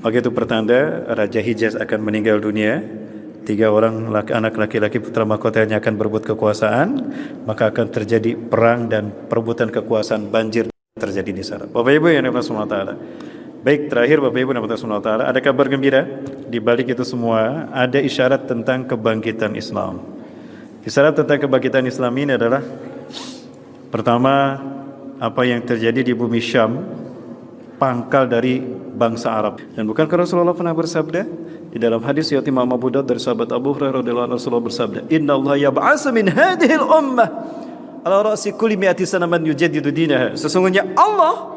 maka itu pertanda Raja Hijaz akan meninggal dunia. 3 orang anak laki-laki putra mahkotanya akan berebut kekuasaan, maka akan terjadi perang dan perebutan kekuasaan, banjir terjadi di sana. Bapak Ibu yang dirahmati Allah Taala. Baik, terakhir Bapak Ibu yang dirahmati Allah Taala, ada kabar gembira di balik itu semua, ada isyarat tentang kebangkitan Islam. Isyarat tentang kebangkitan Islam ini adalah pertama, apa yang terjadi di bumi Syam, pangkal dari bangsa Arab. Dan bukankah Rasulullah pernah bersabda di dalam hadis riwayat Imam Abu Daud dari sahabat Abu Hurairah radhiyallahu anhu, Rasulullah bersabda, "Inna Allah yab'atsu min hadhihi al-ummah ala ra'si kulli mi'ati sana man yujaddidu dinaha." Sesungguhnya Allah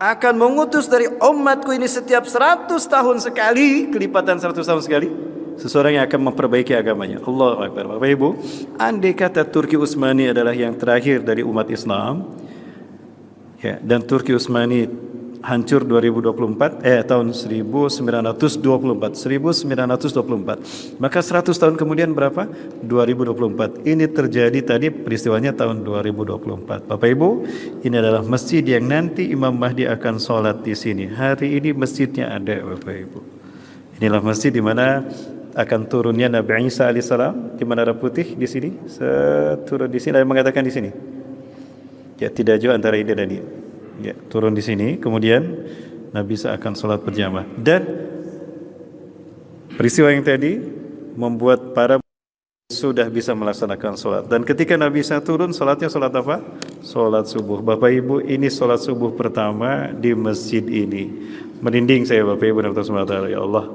akan mengutus dari umatku ini setiap 100 tahun sekali, kelipatan 100 tahun sekali, seseorang yang akan memperbaiki agamanya. Allahu Akbar. Bapak Ibu, andai kata Turki Utsmani adalah yang terakhir dari umat Islam, ya, dan Turki Utsmani hancur 2024 tahun 1924. Maka 100 tahun kemudian berapa? 2024. Ini terjadi tadi peristiwanya tahun 2024. Bapak Ibu, ini adalah masjid yang nanti Imam Mahdi akan sholat di sini. Hari ini masjidnya ada, Bapak Ibu. Inilah masjid di mana akan turunnya Nabi Isa alaihissalam. Di Menara Putih di sini. Turun di sini. Ada yang mengatakan di sini. Ya, tidak jauh antara ini dan ini. Ya, turun di sini, kemudian Nabi Isa akan sholat berjamaah. Dan peristiwa yang tadi membuat para sudah bisa melaksanakan sholat. Dan ketika Nabi Isa turun, sholatnya sholat apa? Sholat subuh. Bapak Ibu, ini sholat subuh pertama di masjid ini. Merinding saya Bapak Ibu dan Allah. Ya Allah,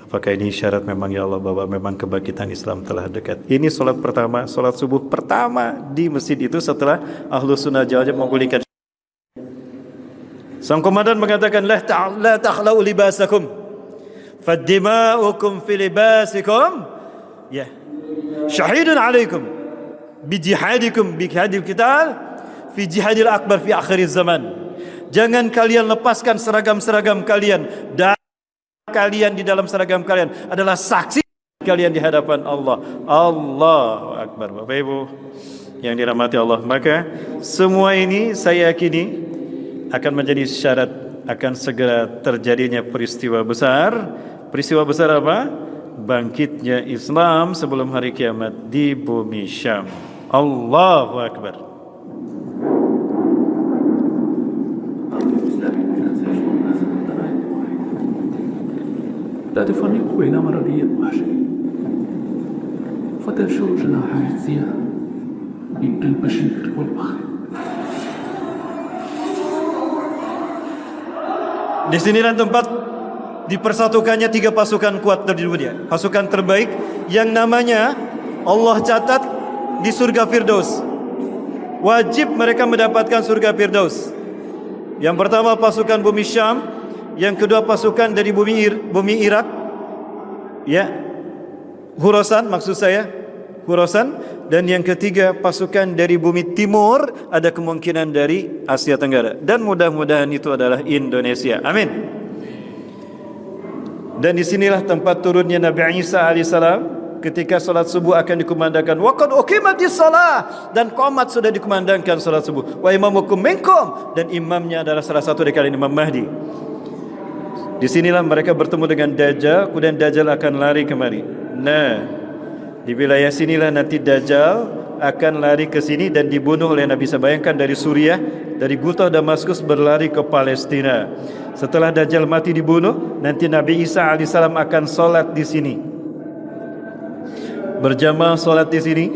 apakah ini syarat memang ya Allah bahwa memang kebangkitan Islam telah dekat. Ini sholat pertama, sholat subuh pertama di masjid itu setelah Ahlus Sunnah Wal Jamaah menggulingkan. Sang komandan mengatakan, la takhlau libasakum faddima'ukum fi libasikum ya syahidun alaikum bi jihadikum bi jihadil qital fi jihadil akbar fi akhir zaman. Jangan kalian lepaskan seragam-seragam kalian, dan kalian di dalam seragam kalian adalah saksi kalian di hadapan Allah. Allahu Akbar. Bapak Ibu yang dirahmati Allah, maka semua ini saya yakini akan menjadi syarat akan segera terjadinya peristiwa besar. Peristiwa besar apa? Bangkitnya Islam sebelum hari kiamat di bumi Syam. Allahu Akbar. لا تفرقوا بين مرضية وحشي فتنشر جناح عزية ضد البشر والبخل. Di sinilah tempat dipersatukannya 3 pasukan kuat di dunia. Pasukan terbaik yang namanya Allah catat di surga Firdaus. Wajib mereka mendapatkan surga Firdaus. Yang pertama pasukan bumi Syam, yang kedua pasukan dari bumi Irak. Ya. Khurasan maksud saya, Khurasan, dan yang ketiga pasukan dari bumi timur, ada kemungkinan dari Asia Tenggara, dan mudah-mudahan itu adalah Indonesia. Amin. Dan disinilah tempat turunnya Nabi Isa alaihissalam ketika salat subuh akan dikumandangkan. Wa qad uqimatis shalah, dan qomat sudah dikumandangkan salat subuh. Wa imamukum minkum, dan imamnya adalah salah satu dari kalian Imam Mahdi. Disinilah mereka bertemu dengan Dajjal, kemudian Dajjal akan lari kemari. Nah, di wilayah sinilah nanti Dajjal akan lari ke sini dan dibunuh oleh Nabi Isa. Bayangkan dari Suriah, dari Ghouta Damaskus berlari ke Palestina. Setelah Dajjal mati dibunuh, nanti Nabi Isa alaihissalam akan sholat di sini. Berjamaah sholat di sini.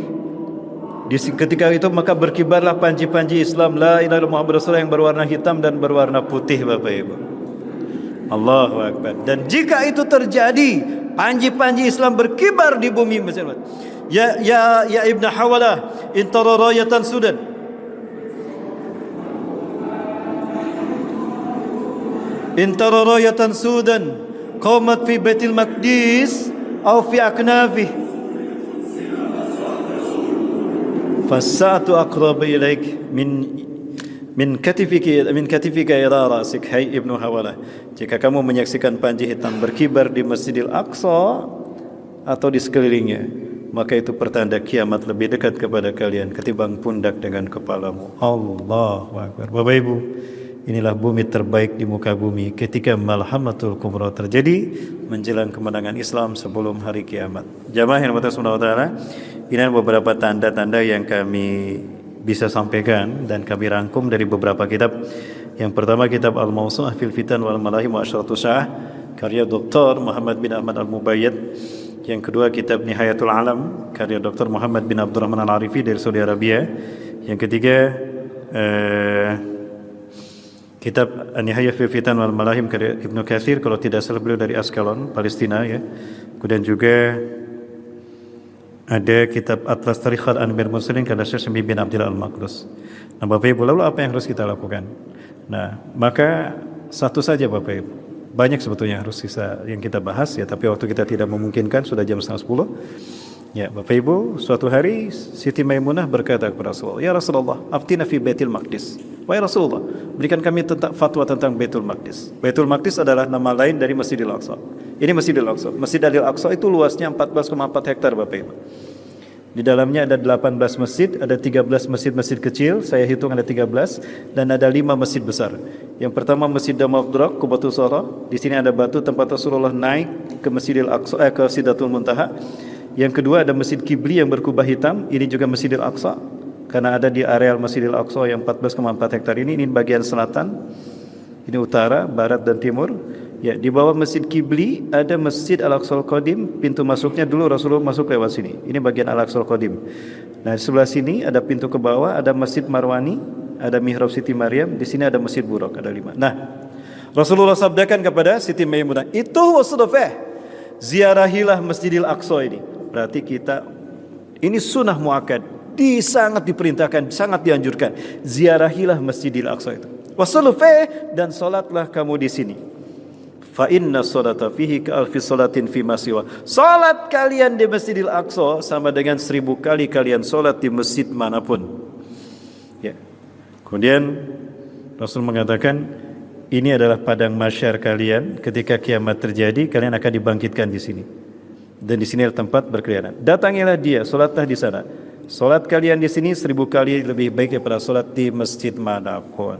Ketika itu maka berkibarlah panji-panji Islam, la ilaha illallah Muhammadur Rasulullah, yang berwarna hitam dan berwarna putih, Bapak Ibu. Allahu Akbar. Dan jika itu terjadi, panji-panji Islam berkibar di bumi Mesir. Ya Ibn Hawalah, intara rayatan Sudan. Intara rayatan Sudan qamat fi Baitul Maqdis atau fi aknafih. Fasa'atu aqrab ilaik min katifika ila rasik. Hai Ibnu Hawalah, jika kamu menyaksikan panji hitam berkibar di Masjidil Aqsa atau di sekelilingnya, maka itu pertanda kiamat lebih dekat kepada kalian ketimbang pundak dengan kepalamu. Allahu Akbar. Bapak Ibu, inilah bumi terbaik di muka bumi ketika Malhamatul Kubra terjadi menjelang kemenangan Islam sebelum hari kiamat. Jamaah yang dirahmati Allah Taala, ini beberapa tanda-tanda yang kami bisa sampaikan dan kami rangkum dari beberapa kitab. Yang pertama kitab Al-Mawsu'ah fil Fitan wal Malahim wa Asyratu Sa'ah karya Dr. Muhammad bin Ahmad Al-Mubayyad. Yang kedua kitab Nihayatul Alam karya Dr. Muhammad bin Abdurrahman Al-Arifi dari Saudi Arabia. Yang ketiga kitab Nihayah fil Fitan wal Malahim karya Ibnu Katsir, kalau tidak salah beliau dari Askalon, Palestina ya. Kemudian juga ada kitab Atlas Tariqat Anmir Muslimin karya Syekh Sami bin Abdillah Al-Maqdus. Nah Bapak Ibu, lalu apa yang harus kita lakukan? Nah, maka satu saja Bapak Ibu. Banyak sebetulnya harus yang kita bahas ya, tapi waktu kita tidak memungkinkan, sudah jam 9:30. Ya, Bapak Ibu, suatu hari Siti Maimunah berkata kepada Rasulullah, "Ya Rasulullah, aftina fi Baitul Maqdis." Wahai Rasulullah, berikan kami fatwa tentang Baitul Maqdis. Baitul Maqdis adalah nama lain dari Masjidil Aqsa. Ini Masjidil Aqsa. Masjid Al-Aqsa itu luasnya 14,4 hektar Bapak Ibu. Di dalamnya ada 18 masjid, ada 13 masjid-masjid kecil, saya hitung ada 13, dan ada 5 masjid besar. Yang pertama Masjid Damafdrak, Qubatul Sara. Di sini ada batu tempat Rasulullah naik ke Masjidil Aqsa, ke Sidratul Muntaha. Yang kedua ada Masjid Kibli yang berkubah hitam, ini juga Masjidil Aqsa. Karena ada di areal Masjidil Aqsa yang 14,4 hektar ini bagian selatan, ini utara, barat dan timur. Ya, di bawah Masjid Kibli ada Masjid Al-Aqsa Al-Qadim, pintu masuknya dulu Rasulullah masuk lewat sini. Ini bagian Al-Aqsa Al-Qadim. Nah, di sebelah sini ada pintu ke bawah, ada Masjid Marwani, ada Mihrab Siti Maryam, di sini ada Masjid Burak, ada 5. Nah, Rasulullah sabdakan kepada Siti Maimunah, itu wasudafah, ziarahilah Masjidil Aqsa ini. Berarti ini sunnah muakkad. Sangat diperintahkan, sangat dianjurkan. Ziarahilah Masjidil Aqsa itu. Wasallu dan salatlah kamu di sini. Fa inna salata fihi ka alfi salatin fi masiwa. Salat kalian di Masjidil Aqsa sama dengan 1000 kali kalian salat di masjid manapun. Ya. Kemudian Rasul mengatakan, ini adalah padang mahsyar kalian. Ketika kiamat terjadi, kalian akan dibangkitkan di sini. Dan di sini adalah tempat berkeliaran. Datangilah dia, salatlah di sana. Salat kalian di sini 1000 kali lebih baik daripada salat di masjid manapun.